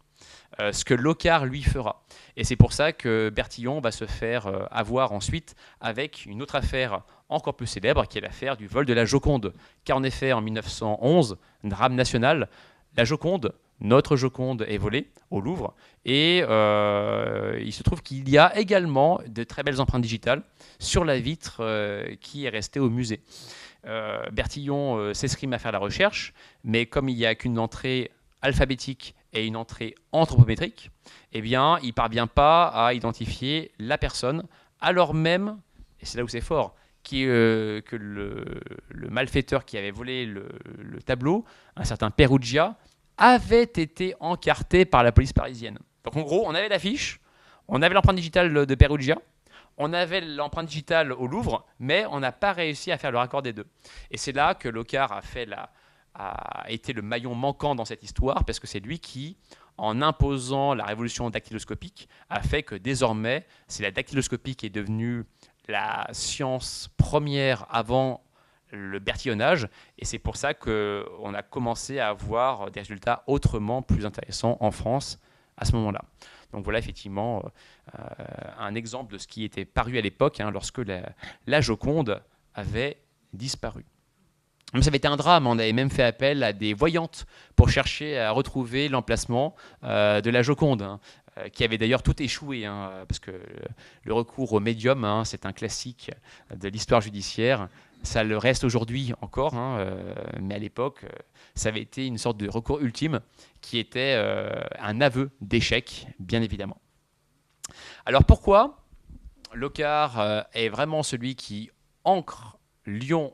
Speaker 2: Ce que Locard, lui, fera. Et c'est pour ça que Bertillon va se faire avoir ensuite avec une autre affaire encore plus célèbre, qui est l'affaire du vol de la Joconde. Car en effet, en 1911, drame national, la Joconde, notre Joconde, est volée au Louvre. Et il se trouve qu'il y a également de très belles empreintes digitales sur la vitre qui est restée au musée. Bertillon s'escrime à faire la recherche, mais comme il n'y a qu'une entrée alphabétique et une entrée anthropométrique, eh bien, il ne parvient pas à identifier la personne, alors même, et c'est là où c'est fort, que le malfaiteur qui avait volé le tableau, un certain Perugia, avait été encarté par la police parisienne. Donc en gros, on avait l'affiche, on avait l'empreinte digitale de Perugia, on avait l'empreinte digitale au Louvre, mais on n'a pas réussi à faire le raccord des deux. Et c'est là que Locard a été le maillon manquant dans cette histoire, parce que c'est lui qui, en imposant la révolution dactyloscopique, a fait que désormais, c'est la dactyloscopie qui est devenue la science première avant le bertillonnage, et c'est pour ça qu'on a commencé à avoir des résultats autrement plus intéressants en France à ce moment-là. Donc voilà effectivement un exemple de ce qui était paru à l'époque, hein, lorsque la Joconde avait disparu. Ça avait été un drame, on avait même fait appel à des voyantes pour chercher à retrouver l'emplacement de la Joconde, hein, qui avait d'ailleurs tout échoué, hein, parce que le recours au médium, hein, c'est un classique de l'histoire judiciaire. Ça le reste aujourd'hui encore, hein, mais à l'époque, ça avait été une sorte de recours ultime qui était un aveu d'échec, bien évidemment. Alors pourquoi Locard est vraiment celui qui ancre Lyon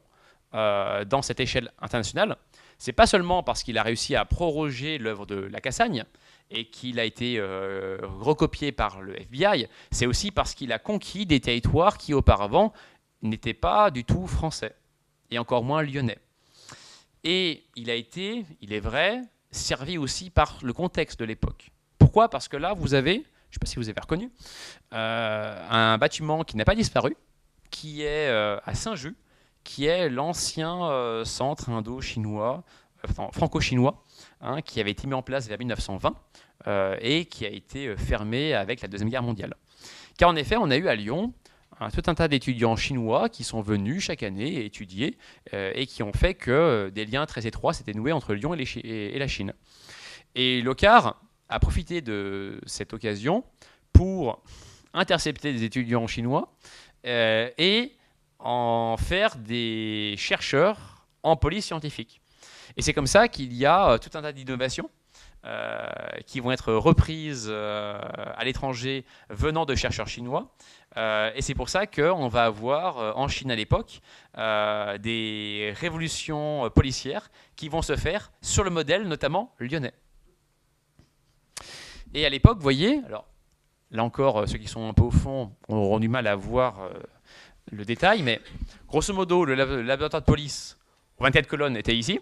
Speaker 2: dans cette échelle internationale, c'est pas seulement parce qu'il a réussi à proroger l'œuvre de la Cassagne et qu'il a été recopié par le FBI, c'est aussi parce qu'il a conquis des territoires qui auparavant n'étaient pas du tout français, et encore moins lyonnais. Et il a été, il est vrai, servi aussi par le contexte de l'époque. Pourquoi ? Parce que là, vous avez, je ne sais pas si vous avez reconnu, un bâtiment qui n'a pas disparu, qui est à Saint-Just, qui est l'ancien centre indo-chinois, franco-chinois, hein, qui avait été mis en place vers 1920 et qui a été fermé avec la Deuxième Guerre mondiale. Car en effet, on a eu à Lyon tout un tas d'étudiants chinois qui sont venus chaque année étudier et qui ont fait que des liens très étroits s'étaient noués entre Lyon et la Chine. Et Locard a profité de cette occasion pour intercepter des étudiants chinois et en faire des chercheurs en police scientifique. Et c'est comme ça qu'il y a tout un tas d'innovations qui vont être reprises à l'étranger venant de chercheurs chinois. Et c'est pour ça qu'on va avoir en Chine à l'époque des révolutions policières qui vont se faire sur le modèle notamment lyonnais. Et à l'époque, vous voyez, alors là encore, ceux qui sont un peu au fond auront du mal à voir le détail, mais grosso modo, le laboratoire de police aux 24 colonnes était ici,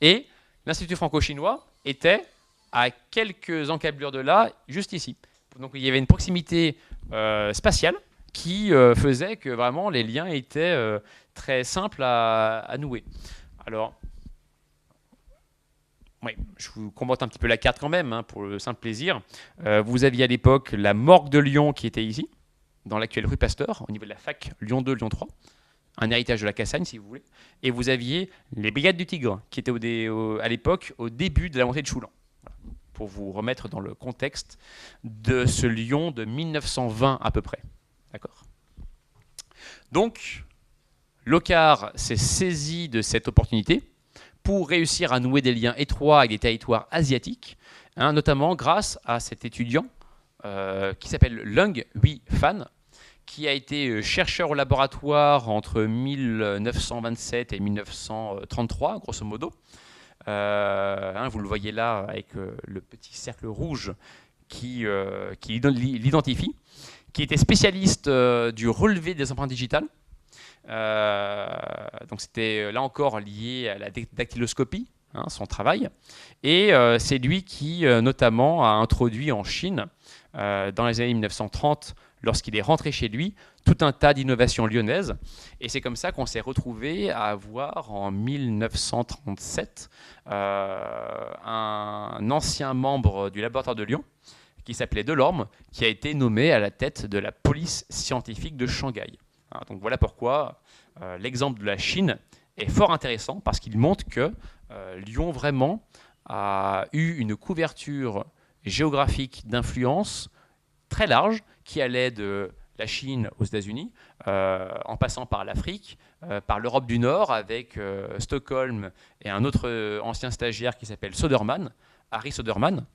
Speaker 2: et l'Institut franco-chinois était à quelques encablures de là, juste ici. Donc il y avait une proximité spatiale qui faisait que vraiment les liens étaient très simples à nouer. Alors, oui, je vous commente un petit peu la carte quand même, hein, pour le simple plaisir. Vous aviez à l'époque la morgue de Lyon qui était ici, dans l'actuelle rue Pasteur, au niveau de la fac Lyon 2, Lyon 3. Un héritage de la Cassagne, si vous voulez. Et vous aviez les Brigades du Tigre, qui étaient à l'époque au début de la montée de Choulan. Voilà. Pour vous remettre dans le contexte de ce Lyon de 1920 à peu près. D'accord ? Donc, Locard s'est saisi de cette opportunité pour réussir à nouer des liens étroits avec des territoires asiatiques, hein, notamment grâce à cet étudiant qui s'appelle Lung Hui-Fan, qui a été chercheur au laboratoire entre 1927 et 1933, grosso modo. Vous le voyez là avec le petit cercle rouge qui l'identifie, qui était spécialiste du relevé des empreintes digitales. Donc c'était là encore lié à la dactyloscopie, hein, son travail. Et c'est lui qui notamment a introduit en Chine, dans les années 1930, lorsqu'il est rentré chez lui, tout un tas d'innovations lyonnaises. Et c'est comme ça qu'on s'est retrouvé à avoir en 1937 un ancien membre du laboratoire de Lyon, qui s'appelait Delorme, qui a été nommé à la tête de la police scientifique de Shanghai. Donc voilà pourquoi l'exemple de la Chine est fort intéressant, parce qu'il montre que Lyon vraiment a eu une couverture géographique d'influence très large qui allait de la Chine aux États-Unis, en passant par l'Afrique, par l'Europe du Nord avec Stockholm et un autre ancien stagiaire qui s'appelle Söderman, Harry Söderman,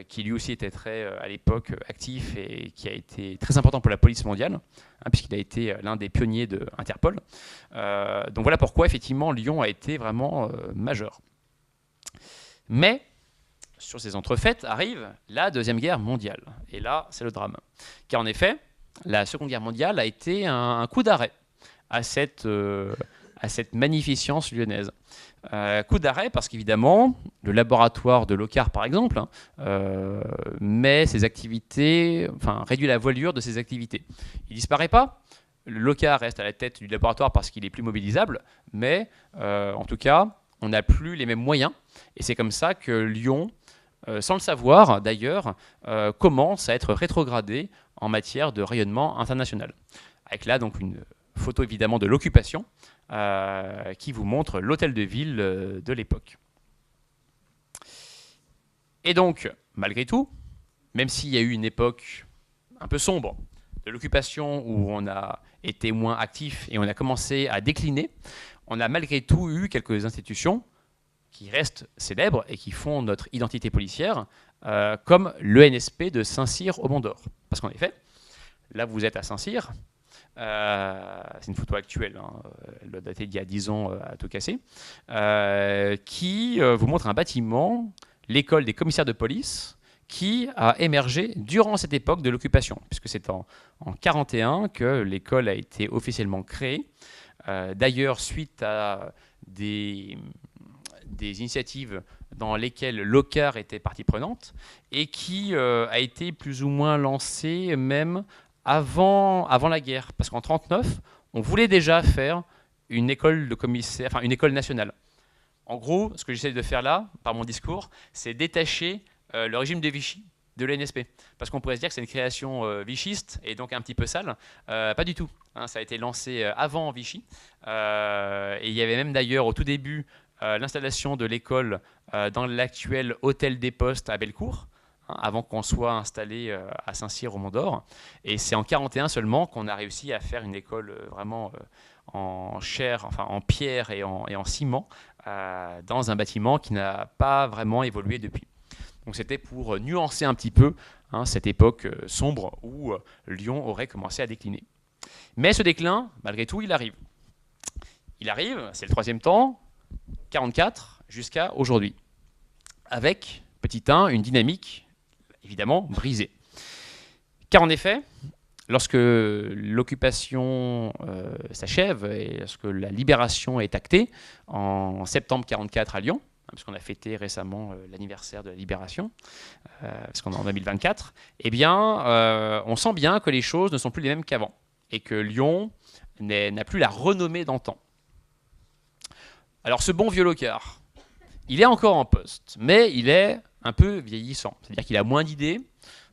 Speaker 2: qui lui aussi était très, à l'époque, actif et qui a été très important pour la police mondiale, hein, puisqu'il a été l'un des pionniers de Interpol. Donc voilà pourquoi, effectivement, Lyon a été vraiment majeur. Mais, sur ces entrefaites, arrive la Deuxième Guerre mondiale. Et là, c'est le drame. Car en effet, la Seconde Guerre mondiale a été un coup d'arrêt à cette magnificence lyonnaise. Coup d'arrêt parce qu'évidemment, le laboratoire de Locard, par exemple, met ses activités, enfin réduit la voilure de ses activités. Il ne disparaît pas. Le Locard reste à la tête du laboratoire parce qu'il est plus mobilisable, mais en tout cas, on n'a plus les mêmes moyens. Et c'est comme ça que Lyon, sans le savoir d'ailleurs, commence à être rétrogradé en matière de rayonnement international. Avec là donc une photo évidemment de l'occupation qui vous montre l'hôtel de ville de l'époque. Et donc, malgré tout, même s'il y a eu une époque un peu sombre de l'occupation où on a été moins actif et on a commencé à décliner, on a malgré tout eu quelques institutions qui restent célèbres et qui font notre identité policière, comme l'ENSP de Saint-Cyr au Mont-d'Or. Parce qu'en effet, là vous êtes à Saint-Cyr, c'est une photo actuelle, hein, elle doit dater d'il y a 10 ans à tout casser, qui vous montre un bâtiment, l'école des commissaires de police, qui a émergé durant cette époque de l'occupation, puisque c'est en 1941 que l'école a été officiellement créée. D'ailleurs, suite à des initiatives dans lesquelles l'OCAR était partie prenante et qui a été plus ou moins lancée même avant la guerre. Parce qu'en 1939, on voulait déjà faire une école de commissaires, enfin une école nationale. En gros, ce que j'essaie de faire là, par mon discours, c'est détacher le régime de Vichy de l'ENSP. Parce qu'on pourrait se dire que c'est une création vichiste et donc un petit peu sale. Pas du tout. Hein, ça a été lancé avant Vichy. Et il y avait même d'ailleurs au tout début l'installation de l'école dans l'actuel hôtel des Postes à Bellecour, hein, avant qu'on soit installé à Saint-Cyr au Mont-d'Or. Et c'est en 1941 seulement qu'on a réussi à faire une école vraiment en chair, enfin en pierre et en ciment, dans un bâtiment qui n'a pas vraiment évolué depuis. Donc c'était pour nuancer un petit peu cette époque sombre où Lyon aurait commencé à décliner. Mais ce déclin, malgré tout, il arrive. Il arrive, c'est le troisième temps, 1944 jusqu'à aujourd'hui, avec, petit 1, une dynamique évidemment brisée. Car en effet, lorsque l'occupation s'achève et lorsque la libération est actée en septembre 1944 à Lyon, parce qu'on a fêté récemment l'anniversaire de la libération, parce qu'on est en 2024, eh bien, on sent bien que les choses ne sont plus les mêmes qu'avant, et que Lyon n'a plus la renommée d'antan. Alors ce bon vieux Locard, il est encore en poste, mais il est un peu vieillissant, c'est-à-dire qu'il a moins d'idées,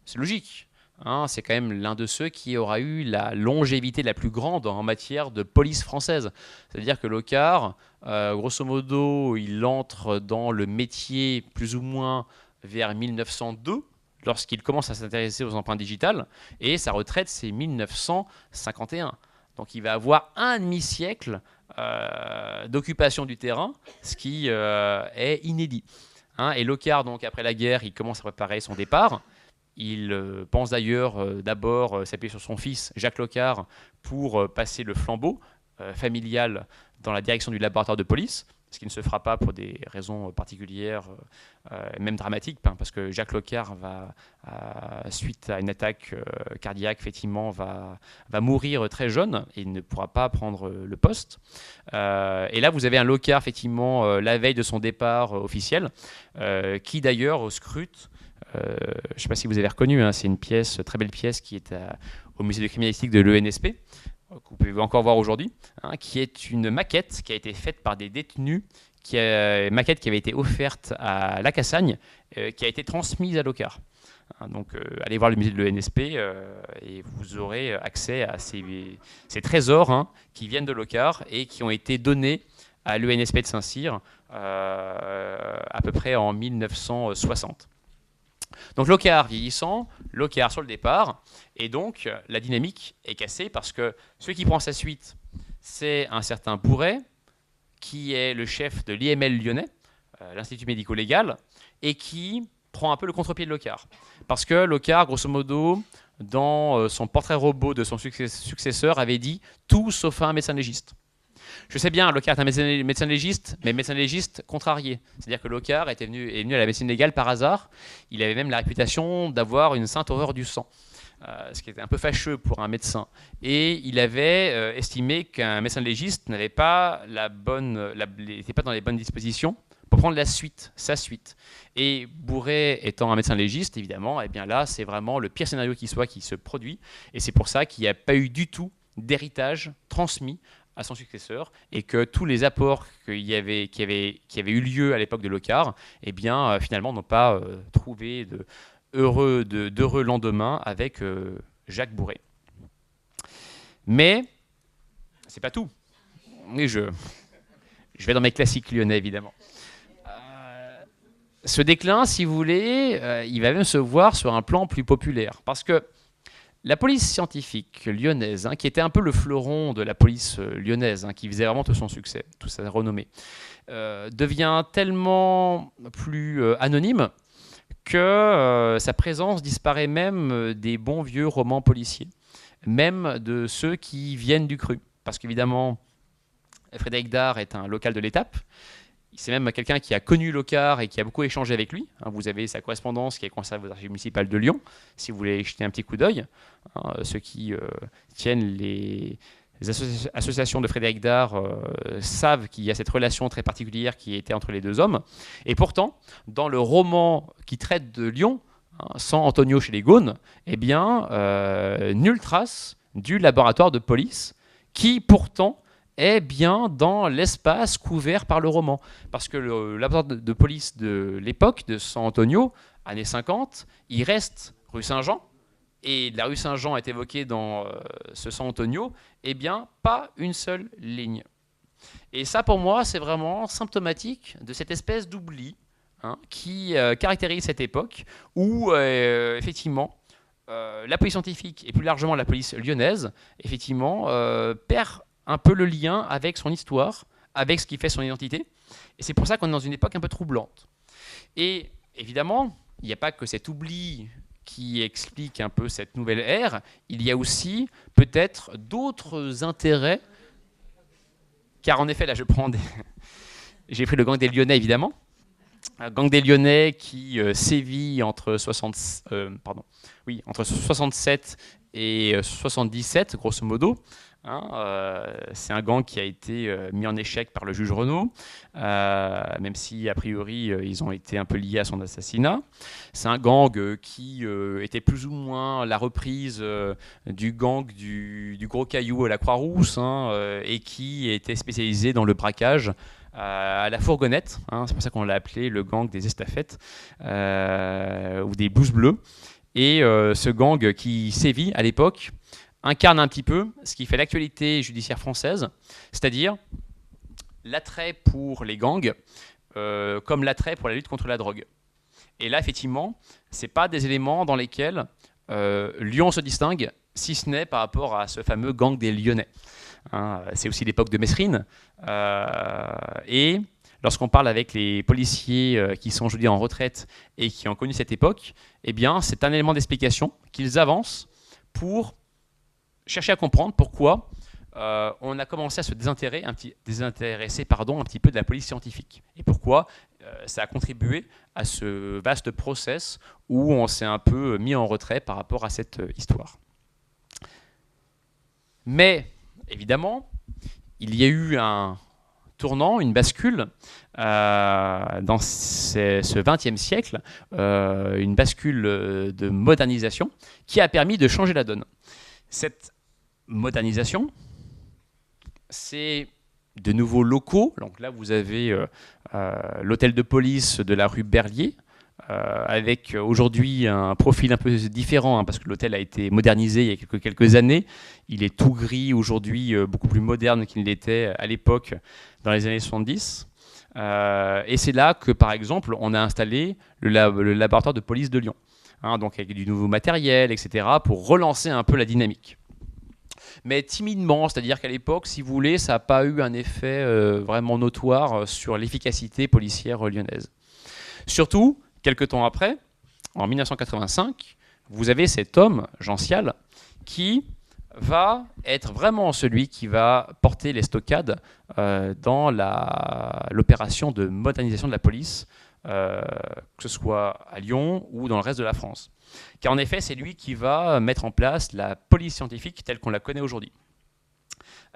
Speaker 2: c'est logique. Hein, c'est quand même l'un de ceux qui aura eu la longévité la plus grande en matière de police française. C'est-à-dire que Locard, grosso modo, il entre dans le métier plus ou moins vers 1902, lorsqu'il commence à s'intéresser aux empreintes digitales, et sa retraite, c'est 1951. Donc il va avoir un demi-siècle d'occupation du terrain, ce qui est inédit. Hein, et Locard, donc, après la guerre, il commence à préparer son départ. Il pense d'ailleurs d'abord s'appuyer sur son fils, Jacques Locard, pour passer le flambeau familial dans la direction du laboratoire de police, ce qui ne se fera pas pour des raisons particulières, même dramatiques, parce que Jacques Locard, suite à une attaque cardiaque, effectivement, va mourir très jeune et ne pourra pas prendre le poste. Et là, vous avez un Locard, effectivement, la veille de son départ officiel, qui d'ailleurs scrute. Je ne sais pas si vous avez reconnu, hein, c'est une pièce, très belle pièce qui est au musée de criminalistique de l'ENSP, que vous pouvez encore voir aujourd'hui, hein, qui est une maquette qui a été faite par des détenus, maquette qui avait été offerte à la Cassagne, qui a été transmise à Locard. Hein, donc allez voir le musée de l'ENSP et vous aurez accès à ces trésors, hein, qui viennent de Locard et qui ont été donnés à l'ENSP de Saint-Cyr à peu près en 1960. Donc Locard vieillissant, Locard sur le départ, et donc la dynamique est cassée parce que celui qui prend sa suite, c'est un certain Bourret, qui est le chef de l'IML lyonnais, l'Institut médico-légal, et qui prend un peu le contre-pied de Locard. Parce que Locard, grosso modo, dans son portrait robot de son successeur, avait dit « tout sauf un médecin légiste ». Je sais bien, Locard est un médecin légiste, mais médecin légiste contrarié. C'est-à-dire que Locard est venu à la médecine légale par hasard. Il avait même la réputation d'avoir une sainte horreur du sang, ce qui était un peu fâcheux pour un médecin. Et il avait estimé qu'un médecin légiste n'était pas dans les bonnes dispositions pour prendre sa suite. Et Bourret étant un médecin légiste, évidemment, eh bien là, c'est vraiment le pire scénario qui se produit. Et c'est pour ça qu'il n'y a pas eu du tout d'héritage transmis à son successeur, et que tous les apports qui avaient eu lieu à l'époque de Locard, eh bien, finalement, n'ont pas trouvé d'heureux lendemain avec Jacques Bourret. Mais c'est pas tout. Et je vais dans mes classiques lyonnais, évidemment. Ce déclin, si vous voulez, il va même se voir sur un plan plus populaire, parce que la police scientifique lyonnaise, hein, qui était un peu le fleuron de la police lyonnaise, hein, qui faisait vraiment tout son succès, toute sa renommée, devient tellement plus anonyme que sa présence disparaît même des bons vieux romans policiers. même de ceux qui viennent du cru. Parce qu'évidemment, Frédéric Dard est un local de l'étape. C'est même quelqu'un qui a connu Locard et qui a beaucoup échangé avec lui. Vous avez sa correspondance qui est conservée aux archives municipales de Lyon, si vous voulez jeter un petit coup d'œil. Ceux qui tiennent les associations de Frédéric Dard savent qu'il y a cette relation très particulière qui était entre les deux hommes. Et pourtant, dans le roman qui traite de Lyon, sans Antonio chez les Gaunes, eh bien, nulle trace du laboratoire de police qui pourtant est bien dans l'espace couvert par le roman. Parce que le laboratoire de police de l'époque, de San Antonio, années 50, il reste rue Saint-Jean, et la rue Saint-Jean est évoquée dans ce San Antonio, eh bien, pas une seule ligne. Et ça, pour moi, c'est vraiment symptomatique de cette espèce d'oubli qui caractérise cette époque où, effectivement, la police scientifique, et plus largement la police lyonnaise, effectivement, perd un peu le lien avec son histoire, avec ce qui fait son identité. Et c'est pour ça qu'on est dans une époque un peu troublante. Et évidemment, il n'y a pas que cet oubli qui explique un peu cette nouvelle ère, il y a aussi peut-être d'autres intérêts, car en effet, là, j'ai pris le gang des Lyonnais, évidemment. Un gang des Lyonnais qui sévit entre 67 et 77, grosso modo. C'est un gang qui a été mis en échec par le juge Renaud, même si, a priori, ils ont été un peu liés à son assassinat. C'est un gang qui était plus ou moins la reprise du gang du Gros Caillou à la Croix-Rousse, et qui était spécialisé dans le braquage à la fourgonnette. C'est pour ça qu'on l'a appelé le gang des estafettes ou des blouses bleues. Et ce gang qui sévit à l'époque incarne un petit peu ce qui fait l'actualité judiciaire française, c'est-à-dire l'attrait pour les gangs comme l'attrait pour la lutte contre la drogue. Et là, effectivement, ce n'est pas des éléments dans lesquels Lyon se distingue, si ce n'est par rapport à ce fameux gang des Lyonnais. C'est aussi l'époque de Mesrine. Et lorsqu'on parle avec les policiers qui sont aujourd'hui en retraite et qui ont connu cette époque, eh bien, c'est un élément d'explication qu'ils avancent pour chercher à comprendre pourquoi on a commencé à se désintéresser un petit peu de la police scientifique. Et pourquoi ça a contribué à ce vaste process où on s'est un peu mis en retrait par rapport à cette histoire. Mais, évidemment, il y a eu un tournant, une bascule dans ce XXe siècle, une bascule de modernisation qui a permis de changer la donne. Cette modernisation, c'est de nouveaux locaux. Donc là, vous avez l'hôtel de police de la rue Berlier, avec aujourd'hui un profil un peu différent, parce que l'hôtel a été modernisé il y a quelques années. Il est tout gris aujourd'hui, beaucoup plus moderne qu'il ne l'était à l'époque, dans les années 70. Et c'est là que, par exemple, on a installé le laboratoire de police de Lyon, donc avec du nouveau matériel, etc., pour relancer un peu la dynamique. Mais timidement, c'est-à-dire qu'à l'époque, si vous voulez, ça n'a pas eu un effet vraiment notoire sur l'efficacité policière lyonnaise. Surtout, quelques temps après, en 1985, vous avez cet homme, Jean Cial, qui va être vraiment celui qui va porter les stockades dans l'opération de modernisation de la police, que ce soit à Lyon ou dans le reste de la France. Car en effet, c'est lui qui va mettre en place la police scientifique telle qu'on la connaît aujourd'hui.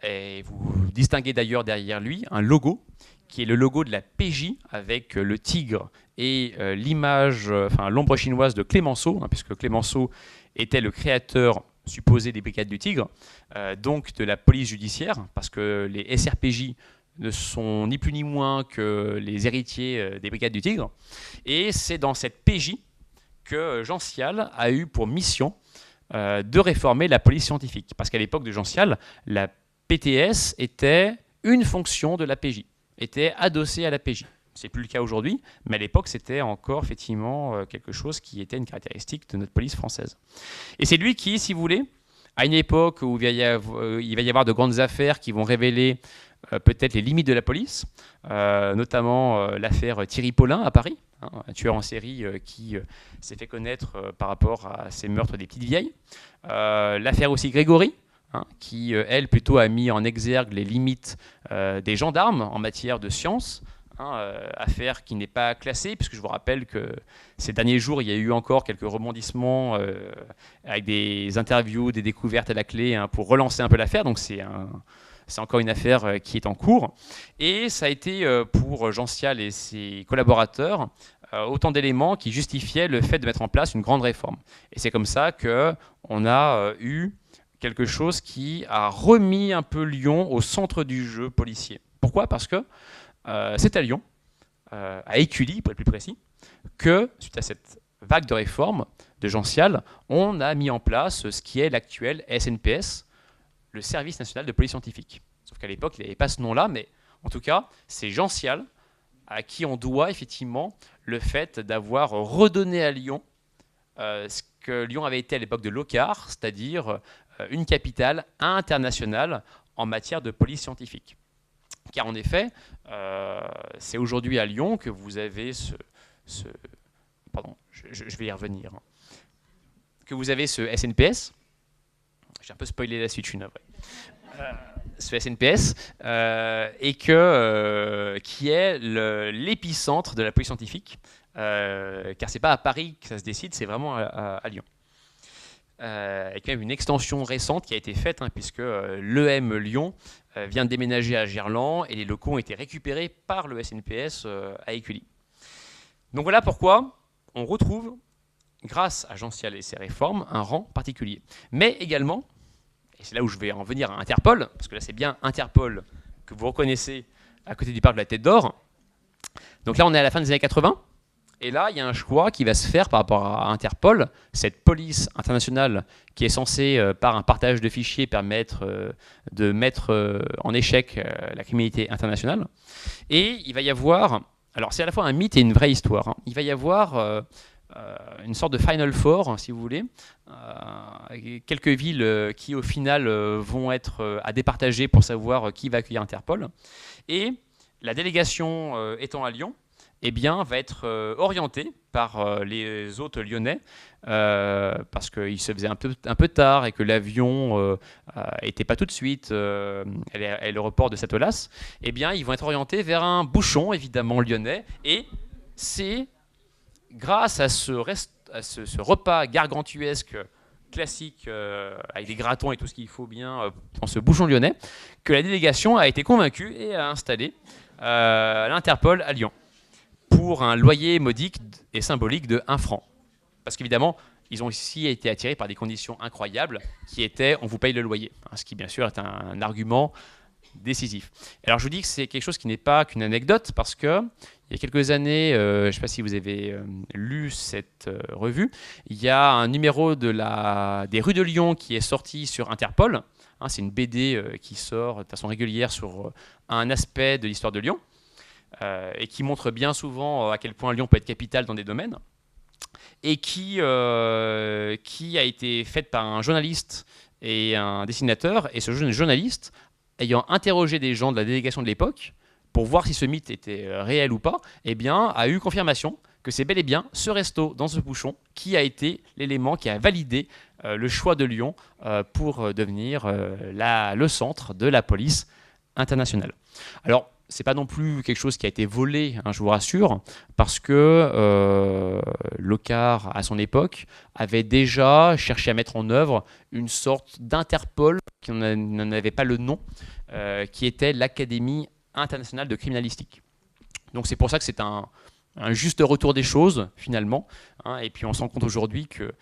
Speaker 2: Et vous distinguez d'ailleurs derrière lui un logo, qui est le logo de la PJ, avec le tigre et l'image, l'ombre chinoise de Clémenceau, puisque Clémenceau était le créateur supposé des brigades du Tigre, donc de la police judiciaire, parce que les SRPJ ne sont ni plus ni moins que les héritiers des brigades du Tigre. Et c'est dans cette PJ que Jean Cial a eu pour mission de réformer la police scientifique. Parce qu'à l'époque de Jean Cial, la PTS était une fonction de la PJ, était adossée à la PJ. Ce n'est plus le cas aujourd'hui, mais à l'époque, c'était encore effectivement quelque chose qui était une caractéristique de notre police française. Et c'est lui qui, si vous voulez, à une époque où il va y avoir de grandes affaires qui vont révéler peut-être les limites de la police, notamment l'affaire Thierry Paulin à Paris, un tueur en série qui s'est fait connaître par rapport à ces meurtres des petites vieilles. L'affaire aussi Grégory, qui, elle, plutôt a mis en exergue les limites des gendarmes en matière de science, affaire qui n'est pas classée, puisque je vous rappelle que ces derniers jours, il y a eu encore quelques rebondissements avec des interviews, des découvertes à la clé pour relancer un peu l'affaire, donc c'est encore une affaire qui est en cours. Et ça a été pour Jean Cial et ses collaborateurs autant d'éléments qui justifiaient le fait de mettre en place une grande réforme. Et c'est comme ça qu'on a eu quelque chose qui a remis un peu Lyon au centre du jeu policier. Pourquoi ? Parce que c'est à Lyon, à Écully pour être plus précis, que suite à cette vague de réforme de Jean Cial, on a mis en place ce qui est l'actuel SNPS, le Service national de police scientifique. Sauf qu'à l'époque, il n'y avait pas ce nom-là, mais en tout cas, c'est Jean Cial à qui on doit effectivement le fait d'avoir redonné à Lyon ce que Lyon avait été à l'époque de Locard, c'est-à-dire une capitale internationale en matière de police scientifique. Car en effet, c'est aujourd'hui à Lyon que vous avez pardon, je vais y revenir. Que vous avez ce SNPS. J'ai un peu spoilé la suite, je suis navré. Ce SNPS, et qui est l'épicentre de la police scientifique, car ce n'est pas à Paris que ça se décide, c'est vraiment à Lyon. Et quand même une extension récente qui a été faite, puisque l'EM Lyon vient de déménager à Gerland et les locaux ont été récupérés par le SNPS à Écully. Donc voilà pourquoi on retrouve, grâce à Jean Cial et ses réformes, un rang particulier. Mais également, et c'est là où je vais en venir à Interpol, parce que là c'est bien Interpol que vous reconnaissez à côté du parc de la Tête d'Or. Donc là on est à la fin des années 80. Et là, il y a un choix qui va se faire par rapport à Interpol, cette police internationale qui est censée, par un partage de fichiers, permettre de mettre en échec la criminalité internationale. Et il va y avoir, alors c'est à la fois un mythe et une vraie histoire, il va y avoir une sorte de Final Four, si vous voulez, quelques villes qui au final vont être à départager pour savoir qui va accueillir Interpol. Et la délégation étant à Lyon, eh bien, va être orienté par les hôtes lyonnais parce qu'il se faisait un peu tard et que l'avion n'était pas tout de suite à l'aéroport de Satolas. Eh bien, ils vont être orientés vers un bouchon, évidemment, lyonnais. Et c'est grâce à ce repas gargantuesque classique avec des gratons et tout ce qu'il faut bien dans ce bouchon lyonnais que la délégation a été convaincue et a installé l'Interpol à Lyon, pour un loyer modique et symbolique de 1 franc. Parce qu'évidemment, ils ont aussi été attirés par des conditions incroyables qui étaient « on vous paye le loyer », ce qui bien sûr est un argument décisif. Alors je vous dis que c'est quelque chose qui n'est pas qu'une anecdote, parce qu'il y a quelques années, je ne sais pas si vous avez lu cette revue, il y a un numéro des rues de Lyon qui est sorti sur Interpol. C'est une BD qui sort de façon régulière sur un aspect de l'histoire de Lyon. Et qui montre bien souvent à quel point Lyon peut être capitale dans des domaines, et qui a été faite par un journaliste et un dessinateur, et ce jeune journaliste, ayant interrogé des gens de la délégation de l'époque pour voir si ce mythe était réel ou pas, eh bien, a eu confirmation que c'est bel et bien ce resto dans ce bouchon qui a été l'élément qui a validé le choix de Lyon pour devenir le centre de la police internationale. Alors, c'est pas non plus quelque chose qui a été volé, je vous rassure, parce que Locard, à son époque, avait déjà cherché à mettre en œuvre une sorte d'Interpol, qui n'en avait pas le nom, qui était l'Académie internationale de criminalistique. Donc c'est pour ça que c'est un juste retour des choses, finalement. Et puis on se rend compte aujourd'hui que,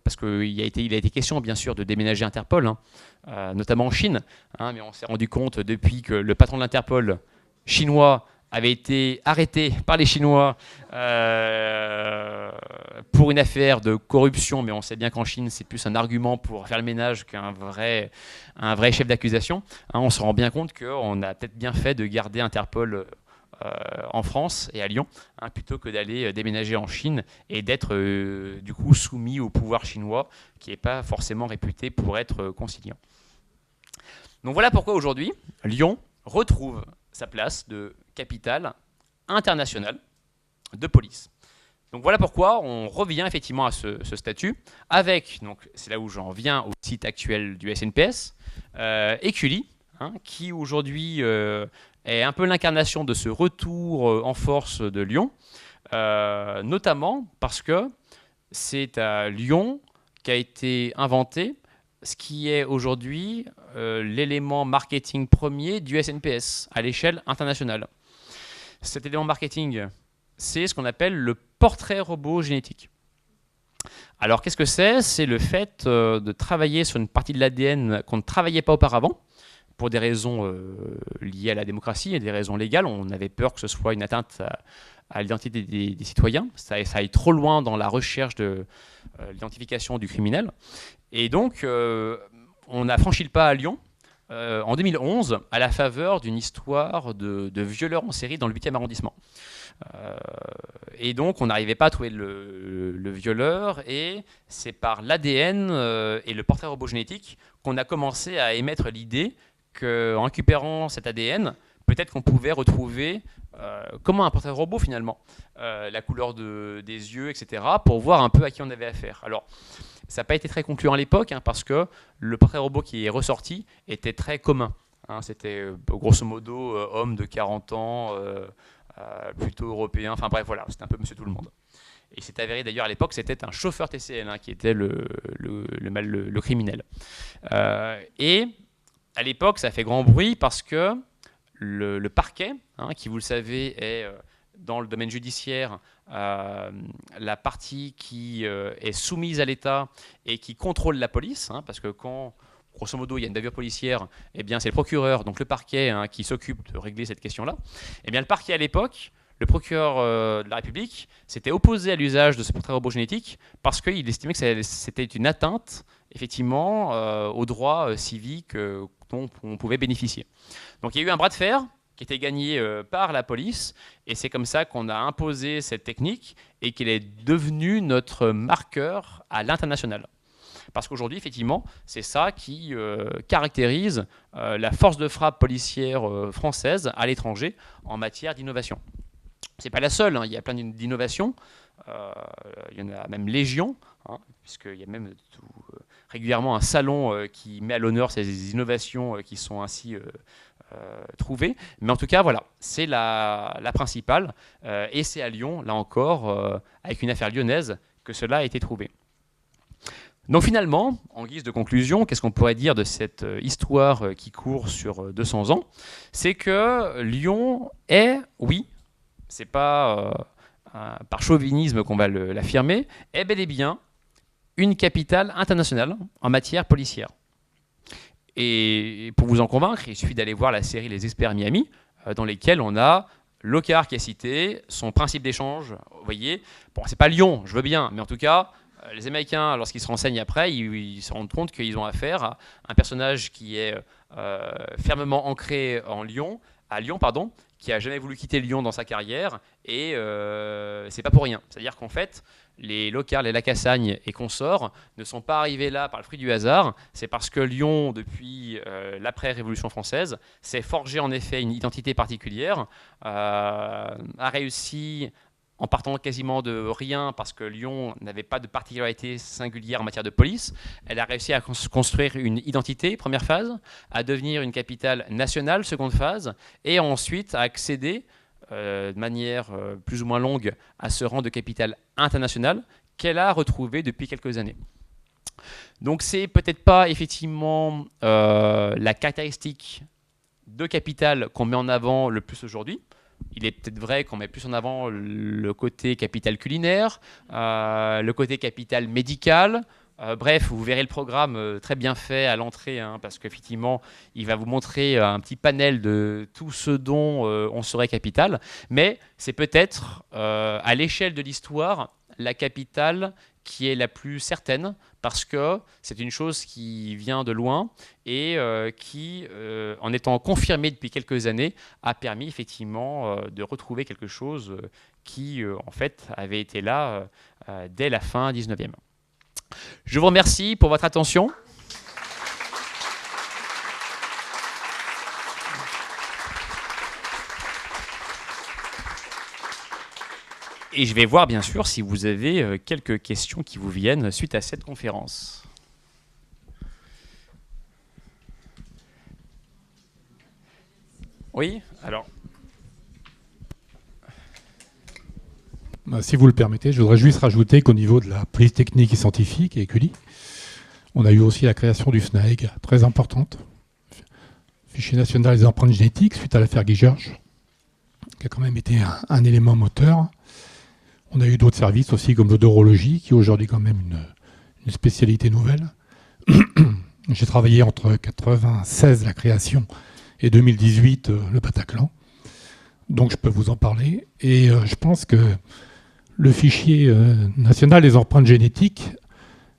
Speaker 2: parce qu'il a été question, bien sûr, de déménager Interpol, notamment en Chine, mais on s'est rendu compte depuis que le patron de l'Interpol chinois avait été arrêté par les Chinois pour une affaire de corruption, mais on sait bien qu'en Chine, c'est plus un argument pour faire le ménage qu'un vrai chef d'accusation. On se rend bien compte qu'on a peut-être bien fait de garder Interpol en France et à Lyon, plutôt que d'aller déménager en Chine et d'être du coup soumis au pouvoir chinois qui n'est pas forcément réputé pour être conciliant. Donc voilà pourquoi aujourd'hui, Lyon retrouve sa place de capitale internationale de police. Donc voilà pourquoi on revient effectivement à ce statut, avec, donc c'est là où j'en viens au site actuel du SNPS, Écully, qui aujourd'hui est un peu l'incarnation de ce retour en force de Lyon, notamment parce que c'est à Lyon qu'a été inventé ce qui est aujourd'hui l'élément marketing premier du SNPS à l'échelle internationale. Cet élément marketing, c'est ce qu'on appelle le portrait robot génétique. Alors qu'est-ce que c'est? C'est le fait de travailler sur une partie de l'ADN qu'on ne travaillait pas auparavant, pour des raisons liées à la démocratie et des raisons légales. On avait peur que ce soit une atteinte à l'identité des citoyens. Ça aille trop loin dans la recherche de l'identification du criminel. Et donc, on a franchi le pas à Lyon en 2011 à la faveur d'une histoire de violeurs en série dans le 8e arrondissement. Et donc, on n'arrivait pas à trouver le violeur, et c'est par l'ADN et le portrait robot génétique qu'on a commencé à émettre l'idée qu'en récupérant cet ADN, peut-être qu'on pouvait retrouver comment un portrait robot finalement, la couleur des yeux, etc., pour voir un peu à qui on avait affaire. Alors, ça n'a pas été très concluant à l'époque, parce que le portrait robot qui est ressorti était très commun. C'était grosso modo homme de 40 ans, plutôt européen, enfin bref, voilà, c'était un peu monsieur tout le monde. Et c'est avéré d'ailleurs à l'époque, c'était un chauffeur TCL qui était le criminel. Et à l'époque, ça a fait grand bruit parce que le parquet, qui vous le savez est dans le domaine judiciaire la partie qui est soumise à l'État et qui contrôle la police, parce que quand, grosso modo, il y a une bavure policière, eh bien c'est le procureur, donc le parquet, qui s'occupe de régler cette question-là. Eh bien le parquet à l'époque, le procureur de la République s'était opposé à l'usage de ce portrait robot génétique parce qu'il estimait que c'était une atteinte, effectivement, aux droits civiques dont on pouvait bénéficier. Donc il y a eu un bras de fer qui était gagné par la police, et c'est comme ça qu'on a imposé cette technique et qu'elle est devenue notre marqueur à l'international. Parce qu'aujourd'hui, effectivement, c'est ça qui caractérise la force de frappe policière française à l'étranger en matière d'innovation. Ce n'est pas la seule, il y a plein d'innovations, il y en a même légion, puisqu'il y a même régulièrement un salon qui met à l'honneur ces innovations qui sont ainsi trouvées. Mais en tout cas, voilà, c'est la principale, et c'est à Lyon, là encore, avec une affaire lyonnaise, que cela a été trouvé. Donc finalement, en guise de conclusion, qu'est-ce qu'on pourrait dire de cette histoire qui court sur 200 ans? C'est que Lyon est, oui, c'est pas par chauvinisme qu'on va l'affirmer, est bel et bien une capitale internationale en matière policière. Et pour vous en convaincre, il suffit d'aller voir la série Les Experts Miami, dans lesquels on a Locard qui est cité, son principe d'échange, vous voyez, bon, c'est pas Lyon, je veux bien, mais en tout cas, les Américains, lorsqu'ils se renseignent après, ils se rendent compte qu'ils ont affaire à un personnage qui est fermement ancré à Lyon, qui a jamais voulu quitter Lyon dans sa carrière, et c'est pas pour rien. C'est-à-dire qu'en fait, les Locard, les Lacassagne et consorts ne sont pas arrivés là par le fruit du hasard. C'est parce que Lyon, depuis l'après-Révolution française, s'est forgé en effet une identité particulière, a réussi en partant quasiment de rien, parce que Lyon n'avait pas de particularité singulière en matière de police. Elle a réussi à construire une identité, première phase, à devenir une capitale nationale, seconde phase, et ensuite à accéder de manière plus ou moins longue à ce rang de capitale internationale qu'elle a retrouvé depuis quelques années. Donc c'est peut-être pas effectivement la caractéristique de capitale qu'on met en avant le plus aujourd'hui. Il est peut-être vrai qu'on met plus en avant le côté capital culinaire, le côté capital médical. Bref, vous verrez le programme très bien fait à l'entrée, parce qu'effectivement, il va vous montrer un petit panel de tout ce dont on serait capital. Mais c'est peut-être, à l'échelle de l'histoire, la capitale qui est la plus certaine, parce que c'est une chose qui vient de loin et qui, en étant confirmée depuis quelques années, a permis effectivement de retrouver quelque chose qui, en fait, avait été là dès la fin 19e. Je vous remercie pour votre attention. Et je vais voir bien sûr si vous avez quelques questions qui vous viennent suite à cette conférence. Oui, alors.
Speaker 3: Si vous le permettez, je voudrais juste rajouter qu'au niveau de la prise technique et scientifique et QLI, on a eu aussi la création du FNAEG, très importante. Fichier national des empreintes génétiques, suite à l'affaire Guy Georges, qui a quand même été un élément moteur. On a eu d'autres services aussi, comme l'odorologie, qui est aujourd'hui quand même une spécialité nouvelle. J'ai travaillé entre 1996, la création, et 2018, le Bataclan. Donc je peux vous en parler. Et je pense que le fichier national des empreintes génétiques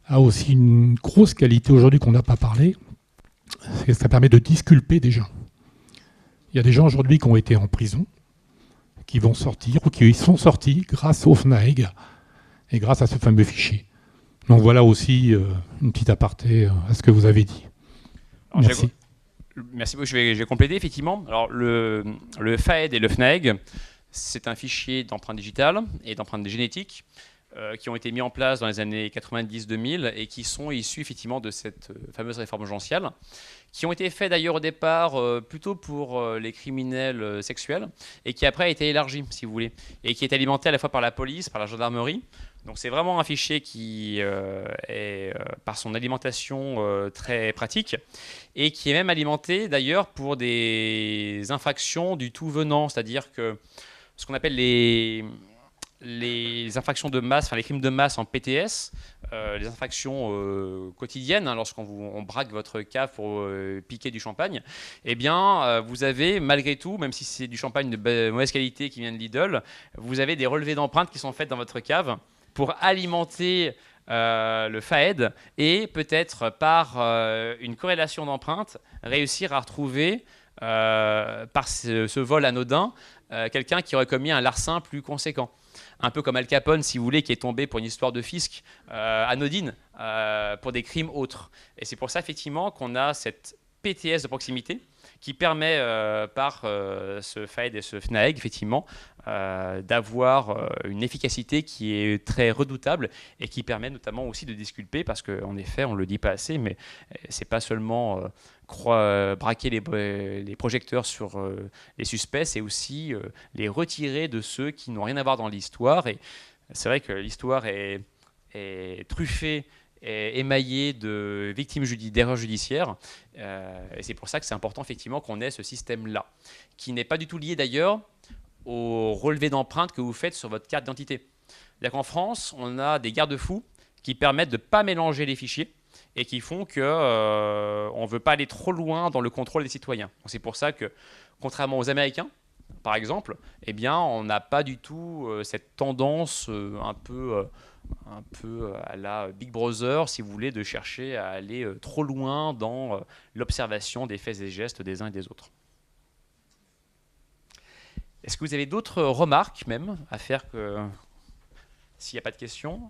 Speaker 3: a aussi une grosse qualité aujourd'hui qu'on n'a pas parlé, c'est que ça permet de disculper des gens. Il y a des gens aujourd'hui qui ont été en prison, qui vont sortir ou qui sont sortis grâce au FNAEG et grâce à ce fameux fichier. Donc voilà aussi une petite aparté à ce que vous avez dit.
Speaker 2: Alors,
Speaker 3: merci.
Speaker 2: Merci beaucoup, je vais compléter effectivement. Alors le FAED et le FNAEG, c'est un fichier d'empreintes digitales et d'empreintes génétiques qui ont été mis en place dans les années 90-2000 et qui sont issus effectivement de cette fameuse réforme urgentielle, qui ont été faits d'ailleurs au départ plutôt pour les criminels sexuels et qui après a été élargi, si vous voulez, et qui est alimenté à la fois par la police, par la gendarmerie. Donc c'est vraiment un fichier qui est par son alimentation très pratique et qui est même alimenté d'ailleurs pour des infractions du tout venant, c'est-à-dire que ce qu'on appelle les infractions de masse, enfin les crimes de masse en PTS, les infractions quotidiennes, hein, lorsqu'on braque votre cave pour piquer du champagne, eh bien, vous avez malgré tout, même si c'est du champagne de mauvaise qualité qui vient de Lidl, vous avez des relevés d'empreintes qui sont faites dans votre cave pour alimenter le FAED et peut-être par une corrélation d'empreintes, réussir à retrouver par ce vol anodin quelqu'un qui aurait commis un larcin plus conséquent. Un peu comme Al Capone, si vous voulez, qui est tombé pour une histoire de fisc anodine, pour des crimes autres. Et c'est pour ça, effectivement, qu'on a cette PTS de proximité qui permet, par ce FAED et ce FNAEG, effectivement, d'avoir une efficacité qui est très redoutable et qui permet notamment aussi de disculper, parce qu'en effet, on ne le dit pas assez, mais c'est pas seulement braquer les projecteurs sur les suspects, c'est aussi les retirer de ceux qui n'ont rien à voir dans l'histoire. Et c'est vrai que l'histoire est truffée et émaillée de victimes d'erreurs judiciaires. Et c'est pour ça que c'est important effectivement qu'on ait ce système-là, qui n'est pas du tout lié d'ailleurs au relevé d'empreintes que vous faites sur votre carte d'identité. C'est-à-dire qu'en France, on a des garde-fous qui permettent de ne pas mélanger les fichiers et qui font qu'on ne veut pas aller trop loin dans le contrôle des citoyens. C'est pour ça que, contrairement aux Américains, par exemple, eh bien, on n'a pas du tout cette tendance un peu à la Big Brother, si vous voulez, de chercher à aller trop loin dans l'observation des faits et gestes des uns et des autres. Est-ce que vous avez d'autres remarques même à faire s'il n'y a pas de questions ?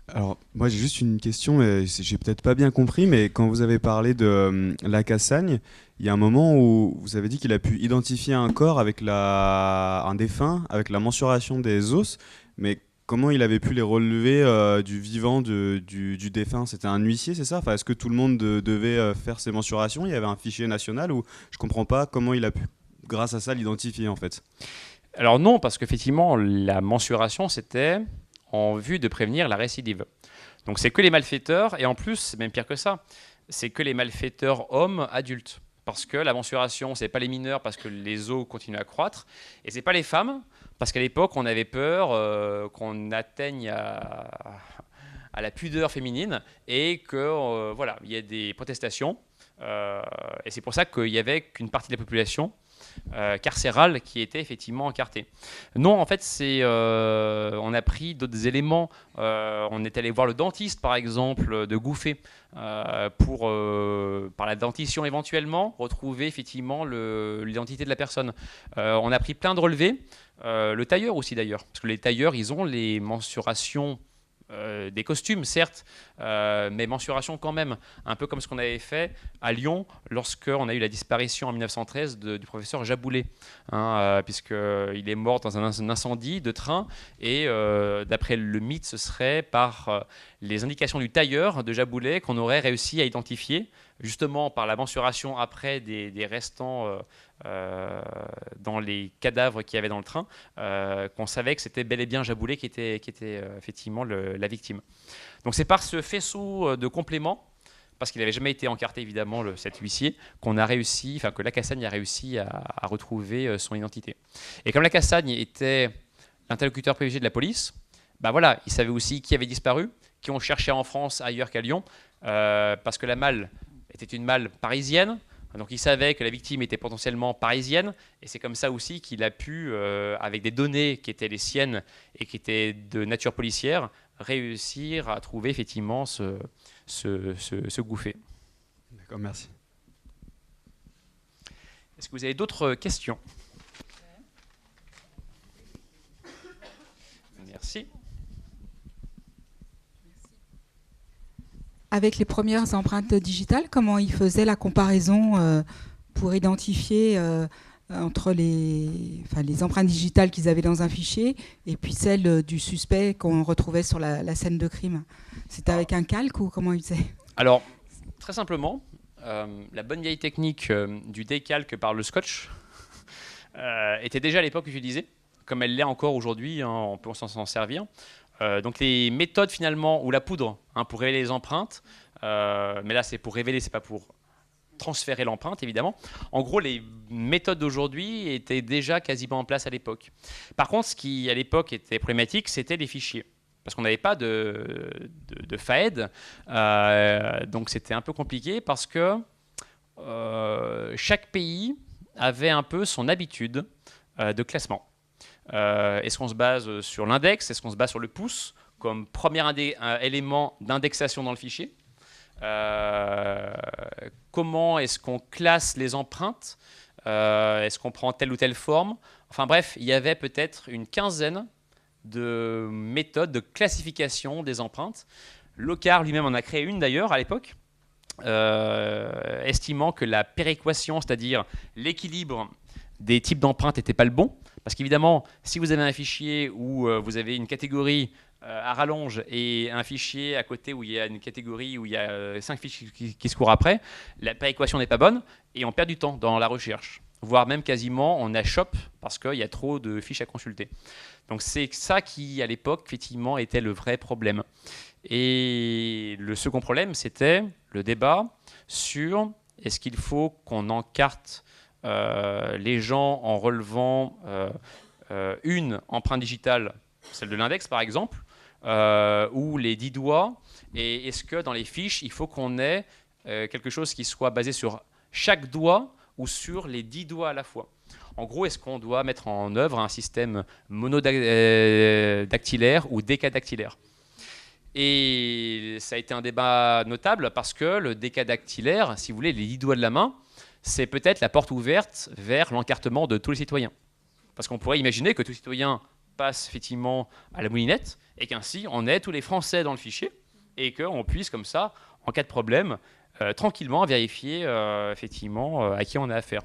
Speaker 4: Alors, moi j'ai juste une question, et j'ai peut-être pas bien compris, mais quand vous avez parlé de la Cassagne, il y a un moment où vous avez dit qu'il a pu identifier un corps avec un défunt, avec la mensuration des os, mais comment il avait pu les relever du vivant du défunt? C'était un huissier, c'est ça? Enfin, est-ce que tout le monde devait faire ces mensurations? Il y avait un fichier national, ou je comprends pas comment il a pu, grâce à ça, l'identifier en fait?
Speaker 2: Alors non, parce qu'effectivement, la mensuration, c'était en vue de prévenir la récidive. Donc c'est que les malfaiteurs, et en plus, c'est même pire que ça, c'est que les malfaiteurs hommes adultes. Parce que la mensuration, c'est pas les mineurs parce que les os continuent à croître, et c'est pas les femmes, parce qu'à l'époque, on avait peur qu'on atteigne à la pudeur féminine, et que voilà, il y ait des protestations, et c'est pour ça qu'il y avait qu'une partie de la population carcérale qui était effectivement encartée. Non, en fait, on a pris d'autres éléments. On est allé voir le dentiste, par exemple, de Gouffet, pour, par la dentition éventuellement, retrouver effectivement l'identité de la personne. On a pris plein de relevés. Le tailleur aussi, d'ailleurs, parce que les tailleurs, ils ont les mensurations des costumes, certes, mais mensuration quand même. Un peu comme ce qu'on avait fait à Lyon lorsqu'on a eu la disparition en 1913 du professeur Jaboulet, hein, puisqu'il est mort dans un incendie de train. Et d'après le mythe, ce serait par les indications du tailleur de Jaboulet qu'on aurait réussi à identifier, justement par la mensuration après des restants dans les cadavres qu'il y avait dans le train, qu'on savait que c'était bel et bien Jaboulet qui était effectivement la victime. Donc c'est par ce faisceau de compléments, parce qu'il n'avait jamais été encarté évidemment cet huissier, que Lacassagne a réussi à retrouver son identité. Et comme Lacassagne était l'interlocuteur privilégié de la police, bah voilà, il savait aussi qui avait disparu, qui on cherchait en France ailleurs qu'à Lyon, parce que la malle était une malle parisienne. Donc il savait que la victime était potentiellement parisienne, et c'est comme ça aussi qu'il a pu, avec des données qui étaient les siennes et qui étaient de nature policière, réussir à trouver effectivement ce gouffé.
Speaker 4: D'accord, merci.
Speaker 2: Est-ce que vous avez d'autres questions? Merci.
Speaker 5: Avec les premières empreintes digitales, comment ils faisaient la comparaison pour identifier entre les empreintes digitales qu'ils avaient dans un fichier et puis celles du suspect qu'on retrouvait sur la scène de crime? C'était avec un calque ou comment ils faisaient?
Speaker 2: Alors, très simplement, la bonne vieille technique du décalque par le scotch était déjà à l'époque utilisée, comme elle l'est encore aujourd'hui, hein, on peut s'en servir. Donc les méthodes finalement, ou la poudre pour révéler les empreintes, mais là c'est pour révéler, c'est pas pour transférer l'empreinte évidemment. En gros, les méthodes d'aujourd'hui étaient déjà quasiment en place à l'époque. Par contre, ce qui à l'époque était problématique, c'était les fichiers. Parce qu'on n'avait pas de FAED, donc c'était un peu compliqué parce que chaque pays avait un peu son habitude de classement. Est-ce qu'on se base sur l'index? Est-ce qu'on se base sur le pouce comme premier élément d'indexation dans le fichier? Comment est-ce qu'on classe les empreintes? Est-ce qu'on prend telle ou telle forme? Enfin bref, il y avait peut-être une quinzaine de méthodes de classification des empreintes. Locard lui-même en a créé une d'ailleurs à l'époque, estimant que la péréquation, c'est-à-dire l'équilibre des types d'empreintes n'était pas le bon. Parce qu'évidemment, si vous avez un fichier où vous avez une catégorie à rallonge et un fichier à côté où il y a une catégorie où il y a 5 fiches qui se courent après, la péréquation n'est pas bonne et on perd du temps dans la recherche. Voire même quasiment on achoppe parce qu'il y a trop de fiches à consulter. Donc c'est ça qui, à l'époque, effectivement, était le vrai problème. Et le second problème, c'était le débat sur est-ce qu'il faut qu'on encarte les gens en relevant une empreinte digitale, celle de l'index par exemple, ou les 10 doigts, et est-ce que dans les fiches, il faut qu'on ait quelque chose qui soit basé sur chaque doigt ou sur les 10 doigts à la fois? En gros, est-ce qu'on doit mettre en œuvre un système monodactylaire ou décadactylaire? Et ça a été un débat notable parce que le décadactylaire, si vous voulez, les 10 doigts de la main, c'est peut-être la porte ouverte vers l'encartement de tous les citoyens. Parce qu'on pourrait imaginer que tous les citoyens passent effectivement à la moulinette et qu'ainsi on ait tous les Français dans le fichier et qu'on puisse comme ça, en cas de problème, tranquillement vérifier effectivement à qui on a affaire.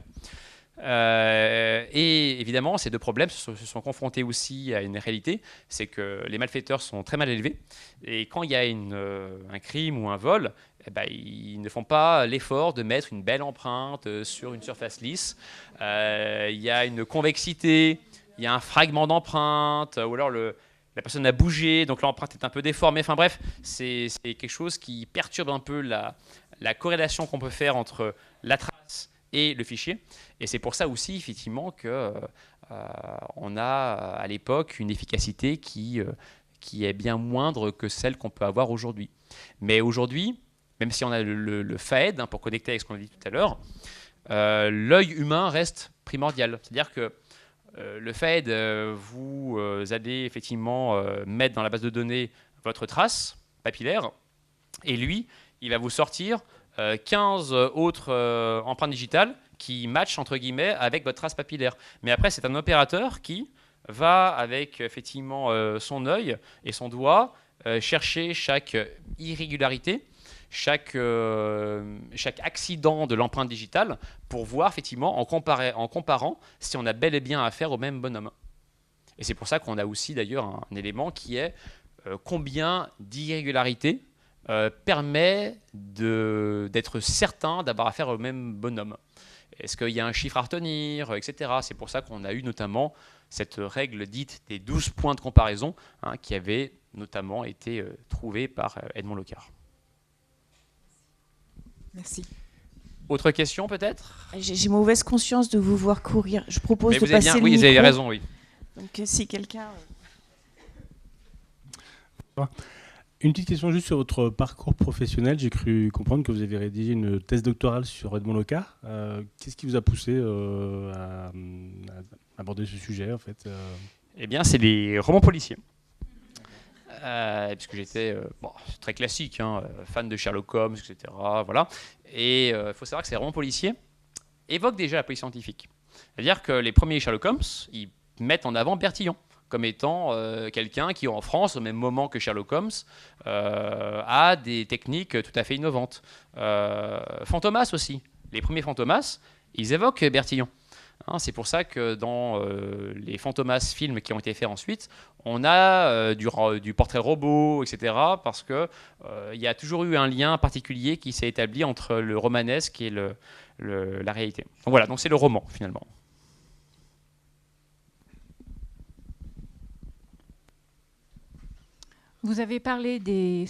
Speaker 2: Et évidemment, ces deux problèmes se sont confrontés aussi à une réalité, c'est que les malfaiteurs sont très mal élevés et quand il y a un crime ou un vol, eh ben, ils ne font pas l'effort de mettre une belle empreinte sur une surface lisse. Il y a une convexité, il y a un fragment d'empreinte, ou alors la personne a bougé, donc l'empreinte est un peu déformée. Enfin bref, c'est quelque chose qui perturbe un peu la corrélation qu'on peut faire entre la trace et le fichier. Et c'est pour ça aussi, effectivement, qu'on a à l'époque une efficacité qui est bien moindre que celle qu'on peut avoir aujourd'hui. Mais aujourd'hui, même si on a le FAED pour connecter avec ce qu'on a dit tout à l'heure, l'œil humain reste primordial. C'est-à-dire que le FAED, vous allez effectivement mettre dans la base de données votre trace papillaire, et lui, il va vous sortir 15 autres empreintes digitales qui matchent entre guillemets avec votre trace papillaire. Mais après, c'est un opérateur qui va avec effectivement son œil et son doigt chercher chaque irrégularité, chaque accident de l'empreinte digitale pour voir effectivement en comparant si on a bel et bien affaire au même bonhomme. Et c'est pour ça qu'on a aussi d'ailleurs un élément qui est combien d'irrégularités permet d'être certain d'avoir affaire au même bonhomme. Est-ce qu'il y a un chiffre à retenir, etc. C'est pour ça qu'on a eu notamment cette règle dite des 12 points de comparaison qui avait notamment été trouvée par Edmond Locard.
Speaker 5: Merci.
Speaker 2: Autre question peut-être?
Speaker 6: J'ai mauvaise conscience de vous voir courir. Je propose
Speaker 2: Mais
Speaker 6: de
Speaker 2: vous avez
Speaker 6: passer
Speaker 2: bien,
Speaker 6: le
Speaker 2: oui,
Speaker 6: micro.
Speaker 2: vous avez raison, oui.
Speaker 6: Donc si quelqu'un...
Speaker 7: Une petite question juste sur votre parcours professionnel. J'ai cru comprendre que vous avez rédigé une thèse doctorale sur Edmond Locard. Qu'est-ce qui vous a poussé à aborder ce sujet en fait
Speaker 2: Eh bien, c'est les romans policiers. Puisque j'étais très classique, fan de Sherlock Holmes, etc. Voilà. Et il faut savoir que ces romans policiers évoquent déjà la police scientifique. C'est-à-dire que les premiers Sherlock Holmes, ils mettent en avant Bertillon comme étant quelqu'un qui, en France, au même moment que Sherlock Holmes, a des techniques tout à fait innovantes. Fantomas aussi. Les premiers Fantomas, ils évoquent Bertillon. C'est pour ça que dans les Fantomas films qui ont été faits ensuite, on a du portrait robot, etc. Parce qu'il y a toujours eu un lien particulier qui s'est établi entre le romanesque et la réalité. Donc voilà, donc c'est le roman finalement.
Speaker 8: Vous avez parlé des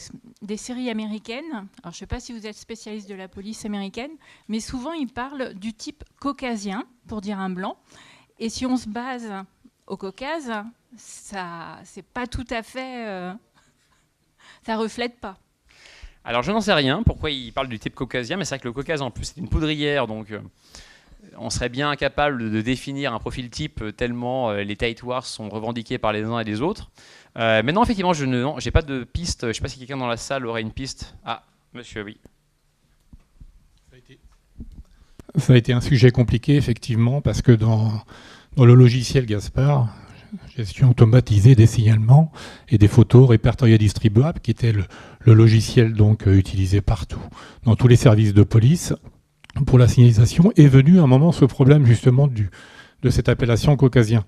Speaker 8: séries américaines. Alors, je ne sais pas si vous êtes spécialiste de la police américaine, mais souvent, ils parlent du type caucasien, pour dire un blanc. Et si on se base au Caucase, ça c'est pas tout à fait... ça reflète pas.
Speaker 2: Alors, je n'en sais rien pourquoi ils parlent du type caucasien, mais c'est vrai que le Caucase, en plus, c'est une poudrière, donc... on serait bien incapable de définir un profil type tellement les territoires sont revendiqués par les uns et les autres. Mais non, effectivement, je n'ai pas de piste. Je ne sais pas si quelqu'un dans la salle aurait une piste. Ah, monsieur, oui.
Speaker 3: Ça a été un sujet compliqué, effectivement, parce que dans le logiciel Gaspard, gestion automatisée des signalements et des photos répertoriées distribuables, qui était le logiciel donc utilisé partout, dans tous les services de police, pour la signalisation, est venu à un moment ce problème justement de cette appellation caucasien.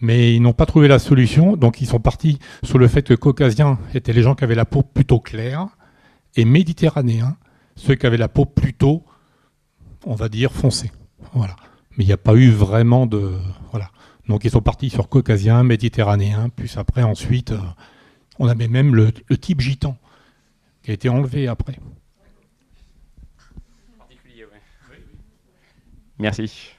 Speaker 3: Mais ils n'ont pas trouvé la solution, donc ils sont partis sur le fait que caucasiens étaient les gens qui avaient la peau plutôt claire, et méditerranéens, ceux qui avaient la peau plutôt, on va dire, foncée. Voilà. Mais il n'y a pas eu vraiment de... Voilà. Donc ils sont partis sur caucasien, méditerranéen, puis après, ensuite, on avait même le type gitan, qui a été enlevé après.
Speaker 2: Merci.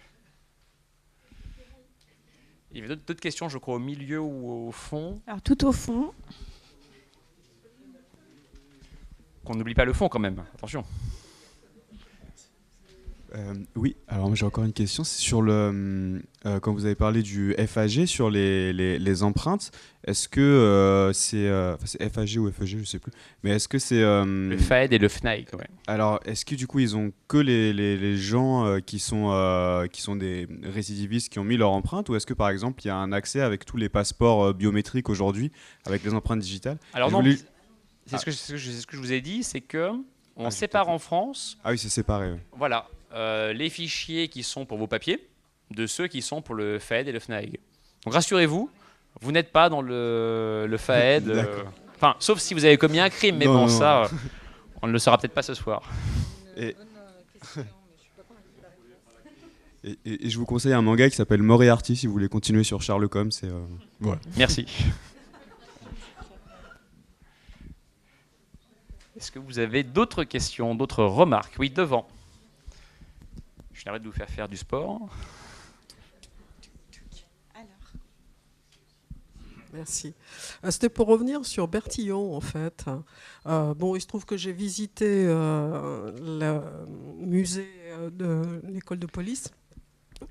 Speaker 2: Il y avait d'autres questions, je crois, au milieu ou au fond.
Speaker 6: Alors tout au fond.
Speaker 2: Qu'on n'oublie pas le fond quand même, attention.
Speaker 4: Oui, alors j'ai encore une question. C'est sur quand vous avez parlé du FAG, sur les empreintes, est-ce que c'est FAG ou FEG, je ne sais plus, mais est-ce que c'est...
Speaker 2: le FAED et le FNAIC, ouais.
Speaker 4: Alors, est-ce que du coup, ils ont que les gens qui sont des récidivistes qui ont mis leur empreinte, ou est-ce que par exemple, il y a un accès avec tous les passeports biométriques aujourd'hui, avec les empreintes digitales?
Speaker 2: Alors non, c'est ce que je vous ai dit, c'est que on sépare en France...
Speaker 4: Ah oui, c'est séparé. Oui.
Speaker 2: Voilà. Les fichiers qui sont pour vos papiers de ceux qui sont pour le FAED et le FNAIG. Donc rassurez-vous, vous n'êtes pas dans le FAED, enfin, sauf si vous avez commis un crime, mais non, bon, non, ça, on ne le saura peut-être pas ce soir.
Speaker 4: Et je vous conseille un manga qui s'appelle Moriarty, si vous voulez continuer sur Sherlock Holmes. Voilà.
Speaker 2: Merci. Est-ce que vous avez d'autres questions, d'autres remarques? Oui, devant. Je n'arrête de vous faire du sport.
Speaker 9: Merci. C'était pour revenir sur Bertillon, en fait. Bon, il se trouve que j'ai visité le musée de l'école de police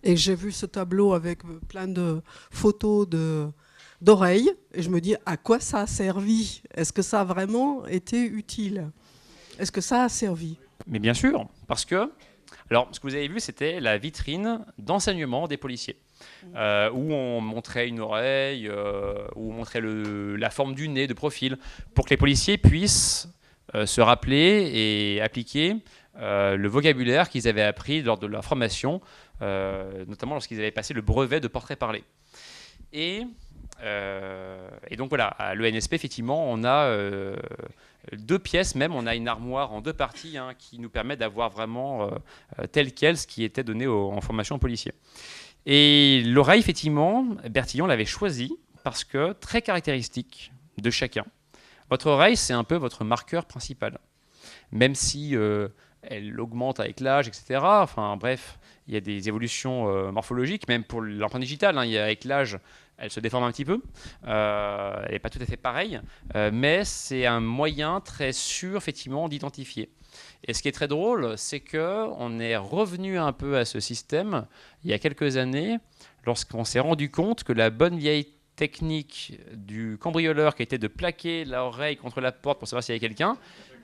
Speaker 9: et j'ai vu ce tableau avec plein de photos d'oreilles et je me dis, à quoi ça a servi? Est-ce que ça a vraiment été utile? Est-ce que ça a servi?
Speaker 2: Mais bien sûr, parce que... Alors, ce que vous avez vu, c'était la vitrine d'enseignement des policiers. où on montrait une oreille, où on montrait la forme du nez de profil, pour que les policiers puissent se rappeler et appliquer le vocabulaire qu'ils avaient appris lors de leur formation, notamment lorsqu'ils avaient passé le brevet de portrait parlé. Et donc voilà, à l'ENSP, effectivement, on a 2 pièces même, on a une armoire en 2 parties qui nous permet d'avoir vraiment tel quel ce qui était donné en formation aux policiers. Et l'oreille, effectivement, Bertillon l'avait choisie parce que très caractéristique de chacun. Votre oreille, c'est un peu votre marqueur principal. Même si elle augmente avec l'âge, etc. Enfin bref, il y a des évolutions morphologiques, même pour l'empreinte digitale, avec l'âge, elle se déforme un petit peu. Elle n'est pas tout à fait pareille, mais c'est un moyen très sûr, effectivement, d'identifier. Et ce qui est très drôle, c'est qu'on est revenu un peu à ce système il y a quelques années, lorsqu'on s'est rendu compte que la bonne vieille technique du cambrioleur, qui était de plaquer l'oreille contre la porte pour savoir s'il y avait quelqu'un,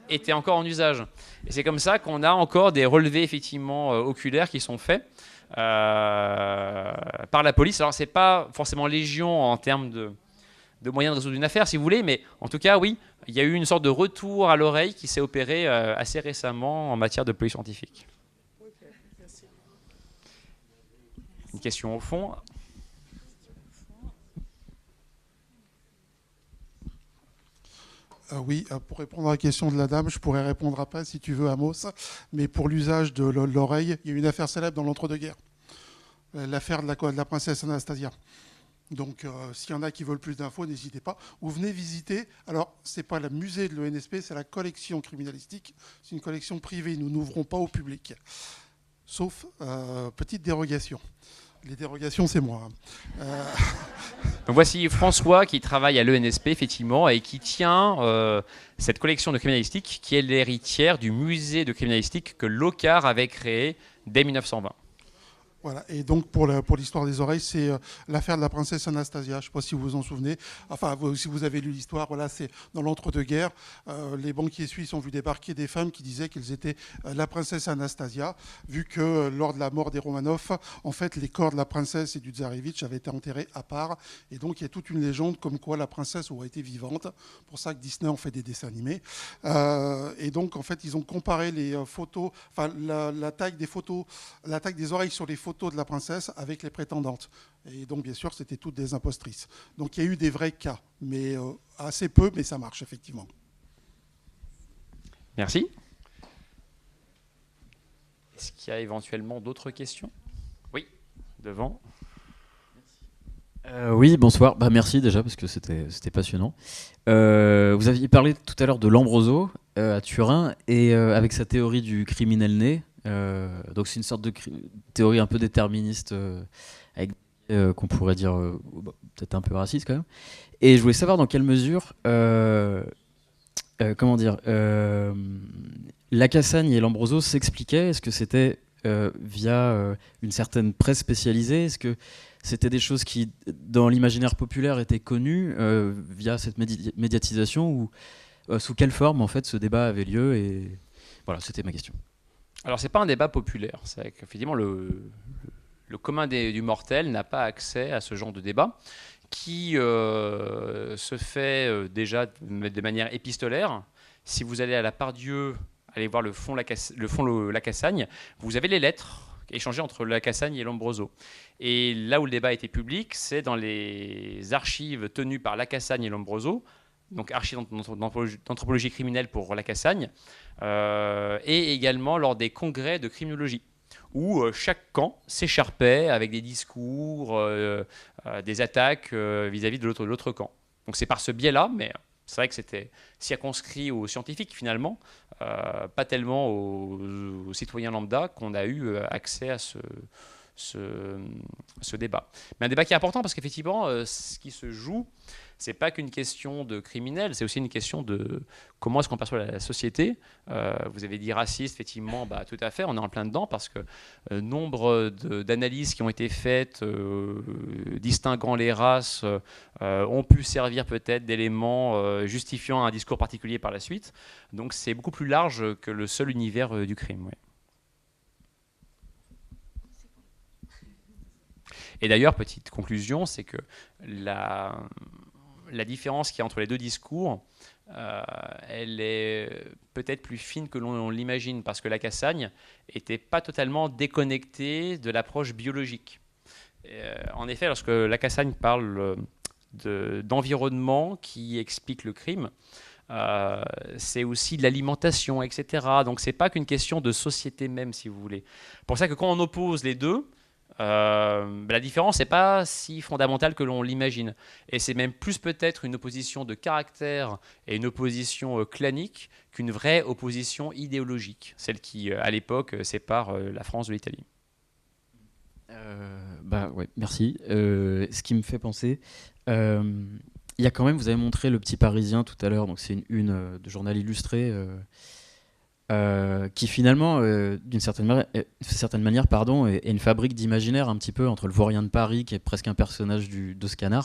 Speaker 2: était encore en usage. Et c'est comme ça qu'on a encore des relevés effectivement oculaires qui sont faits par la police. Alors c'est pas forcément légion en termes de moyens de résoudre une affaire, si vous voulez, mais en tout cas, oui, il y a eu une sorte de retour à l'oreille qui s'est opéré assez récemment en matière de police scientifique. Une question au fond.
Speaker 10: Oui, pour répondre à la question de la dame, je pourrais répondre après si tu veux, Amos, mais pour l'usage de l'oreille, il y a eu une affaire célèbre dans l'entre-deux-guerres, l'affaire de la princesse Anastasia. Donc, s'il y en a qui veulent plus d'infos, n'hésitez pas. Ou venez visiter. Alors, ce n'est pas le musée de l'ENSP, c'est la collection criminalistique. C'est une collection privée. Nous n'ouvrons pas au public. Sauf petite dérogation. Les dérogations, c'est moi.
Speaker 2: Donc voici François qui travaille à l'ENSP, effectivement, et qui tient cette collection de criminalistique qui est l'héritière du musée de criminalistique que Locard avait créé dès 1920.
Speaker 10: Voilà, et donc pour l'histoire des oreilles, c'est l'affaire de la princesse Anastasia. Je ne sais pas si vous vous en souvenez. Enfin, si vous avez lu l'histoire, voilà, c'est dans l'entre-deux-guerres. Les banquiers suisses ont vu débarquer des femmes qui disaient qu'elles étaient la princesse Anastasia, vu que lors de la mort des Romanov, en fait, les corps de la princesse et du tsarevitch avaient été enterrés à part. Et donc, il y a toute une légende comme quoi la princesse aurait été vivante. C'est pour ça que Disney en fait des dessins animés. Et donc, en fait, ils ont comparé les photos, enfin, la taille des photos, la taille des oreilles sur les photos de la princesse avec les prétendantes. Et donc, bien sûr, c'était toutes des impostrices. Donc, il y a eu des vrais cas, mais assez peu, mais ça marche, effectivement.
Speaker 2: Merci. Est-ce qu'il y a éventuellement d'autres questions? Oui, devant.
Speaker 11: Oui, bonsoir. Merci déjà, parce que c'était passionnant. Vous aviez parlé tout à l'heure de Lombroso à Turin, et avec sa théorie du criminel né. Donc c'est une sorte de théorie un peu déterministe, avec qu'on pourrait dire peut-être un peu raciste quand même. Et je voulais savoir dans quelle mesure, comment dire, Lacassagne et Lombroso s'expliquaient. Est-ce que c'était via une certaine presse spécialisée? Est-ce que c'était des choses qui, dans l'imaginaire populaire, étaient connues via cette médiatisation, ou sous quelle forme en fait ce débat avait lieu? Et voilà, c'était ma question.
Speaker 2: Alors, ce n'est pas un débat populaire. C'est qu'effectivement, le commun du mortel n'a pas accès à ce genre de débat qui se fait déjà de manière épistolaire. Si vous allez à la Pardieu, allez voir le fond Lacassagne, vous avez les lettres échangées entre Lacassagne et Lombroso. Et là où le débat était public, c'est dans les archives tenues par Lacassagne et Lombroso, donc archives d'anthropologie criminelle pour Lacassagne, et également lors des congrès de criminologie, où chaque camp s'écharpait avec des discours, des attaques vis-à-vis de l'autre camp. Donc c'est par ce biais-là, mais c'est vrai que c'était circonscrit aux scientifiques finalement, pas tellement aux citoyens lambda qu'on a eu accès à ce débat. Mais un débat qui est important parce qu'effectivement, ce qui se joue, c'est pas qu'une question de criminel, c'est aussi une question de comment est-ce qu'on perçoit la société. Vous avez dit raciste, effectivement, tout à fait, on est en plein dedans parce que nombre d'analyses qui ont été faites distinguant les races ont pu servir peut-être d'éléments justifiant un discours particulier par la suite. Donc c'est beaucoup plus large que le seul univers du crime. Ouais. Et d'ailleurs, petite conclusion, c'est que la différence qu'il y a entre les deux discours, elle est peut-être plus fine que l'on l'imagine, parce que la Cassagne n'était pas totalement déconnectée de l'approche biologique. En effet, lorsque la Cassagne parle d'environnement qui explique le crime, c'est aussi de l'alimentation, etc. Donc c'est pas qu'une question de société même, si vous voulez. Pour ça que quand on oppose les deux, la différence n'est pas si fondamentale que l'on l'imagine. Et c'est même plus peut-être une opposition de caractère et une opposition clanique qu'une vraie opposition idéologique, celle qui, à l'époque, sépare la France de l'Italie.
Speaker 11: Ouais, merci. Ce qui me fait penser, il y a quand même, vous avez montré Le Petit Parisien tout à l'heure, donc c'est une de journal illustré qui finalement, d'une certaine manière, est une fabrique d'imaginaire un petit peu entre le Vaurien de Paris, qui est presque un personnage de Scanner.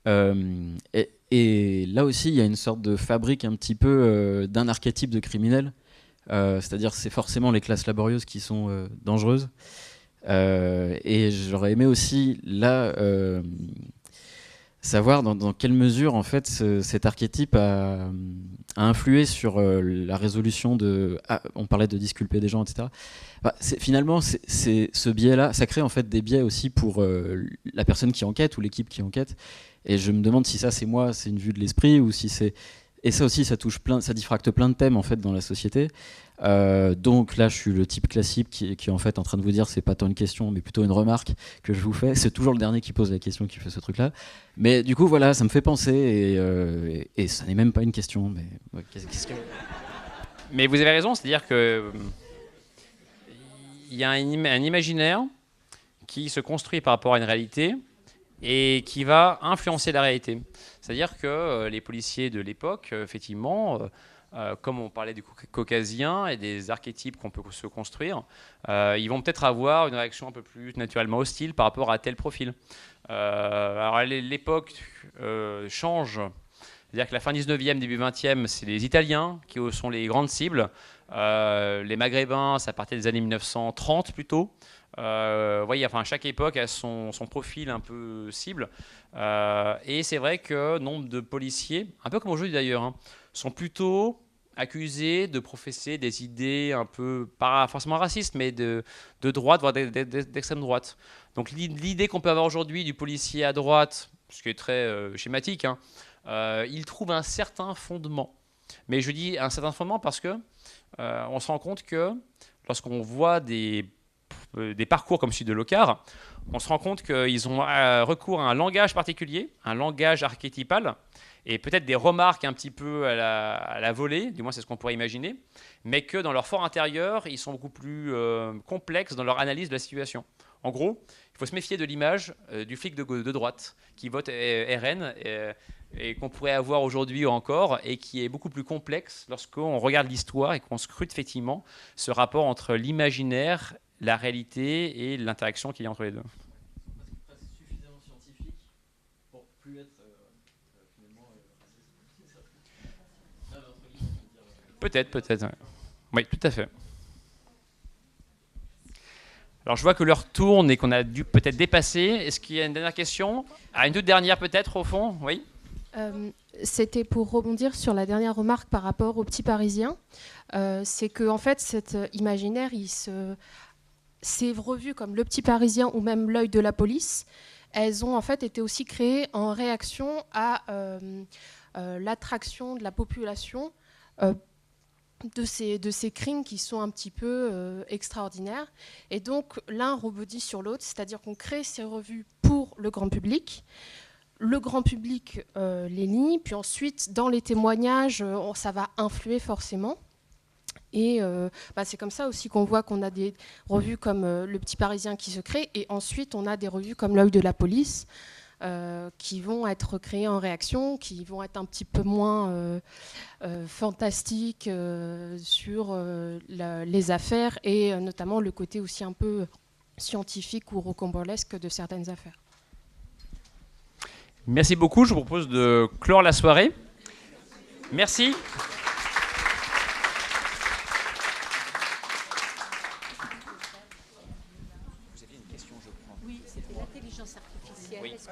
Speaker 11: Et là aussi, il y a une sorte de fabrique un petit peu d'un archétype de criminel. C'est-à-dire c'est forcément les classes laborieuses qui sont dangereuses. Et j'aurais aimé aussi là savoir dans quelle mesure en fait cet archétype a influé sur la résolution on parlait de disculper des gens, etc. Finalement, c'est ce biais-là, ça crée en fait des biais aussi pour la personne qui enquête ou l'équipe qui enquête. Et je me demande si ça c'est une vue de l'esprit ou si c'est... Et ça aussi, ça diffracte plein de thèmes en fait dans la société. Donc là, je suis le type classique qui est en fait en train de vous dire c'est pas tant une question, mais plutôt une remarque que je vous fais. C'est toujours le dernier qui pose la question qui fait ce truc-là. Mais du coup, voilà, ça me fait penser et ça n'est même pas une question. Mais ouais, qu'est-ce que...
Speaker 2: Mais vous avez raison, c'est-à-dire que il y a un imaginaire qui se construit par rapport à une réalité et qui va influencer la réalité. C'est-à-dire que les policiers de l'époque, effectivement, comme on parlait du caucasien et des archétypes qu'on peut se construire, ils vont peut-être avoir une réaction un peu plus naturellement hostile par rapport à tel profil. Alors l'époque change. C'est-à-dire que la fin 19e, début 20e, c'est les Italiens qui sont les grandes cibles. Les Maghrébins, ça partait des années 1930 plutôt. Voyez, enfin, chaque époque a son profil un peu cible. Et c'est vrai que nombre de policiers, un peu comme aujourd'hui d'ailleurs, hein, sont plutôt accusés de professer des idées un peu, pas forcément racistes, mais de droite, voire d'extrême droite. Donc l'idée qu'on peut avoir aujourd'hui du policier à droite, ce qui est très schématique, hein, il trouve un certain fondement. Mais je dis un certain fondement parce que on se rend compte que lorsqu'on voit des parcours comme celui de Locard, on se rend compte qu'ils ont recours à un langage particulier, un langage archétypal, et peut-être des remarques un petit peu à la volée, du moins c'est ce qu'on pourrait imaginer, mais que dans leur fort intérieur, ils sont beaucoup plus complexes dans leur analyse de la situation. En gros, il faut se méfier de l'image du flic de droite qui vote RN et qu'on pourrait avoir aujourd'hui encore, et qui est beaucoup plus complexe lorsqu'on regarde l'histoire et qu'on scrute effectivement ce rapport entre l'imaginaire, la réalité et l'interaction qu'il y a entre les deux.
Speaker 11: C'est suffisamment scientifique pour plus être finalement
Speaker 2: Peut-être. Oui, tout à fait. Alors je vois que l'heure tourne et qu'on a dû peut-être dépasser. Est-ce qu'il y a une dernière question? Une toute dernière peut-être au fond? Oui.
Speaker 12: C'était pour rebondir sur la dernière remarque par rapport au Petit Parisien. C'est que en fait cet imaginaire, c'est revu comme Le Petit Parisien ou même L'œil de la police. Elles ont en fait été aussi créées en réaction à l'attraction de la population de ces crimes qui sont un petit peu extraordinaires. Et donc l'un rebondit sur l'autre, c'est-à-dire qu'on crée ces revues pour le grand public. Le grand public les lit, puis ensuite dans les témoignages, ça va influer forcément. Et c'est comme ça aussi qu'on voit qu'on a des revues comme Le Petit Parisien qui se crée, et ensuite on a des revues comme L'œil de la police qui vont être créées en réaction, qui vont être un petit peu moins fantastiques sur les affaires, et notamment le côté aussi un peu scientifique ou rocambolesque de certaines affaires.
Speaker 2: Merci beaucoup, je vous propose de clore la soirée. Merci.
Speaker 8: Oui, c'était l'intelligence.
Speaker 13: l'intelligence artificielle.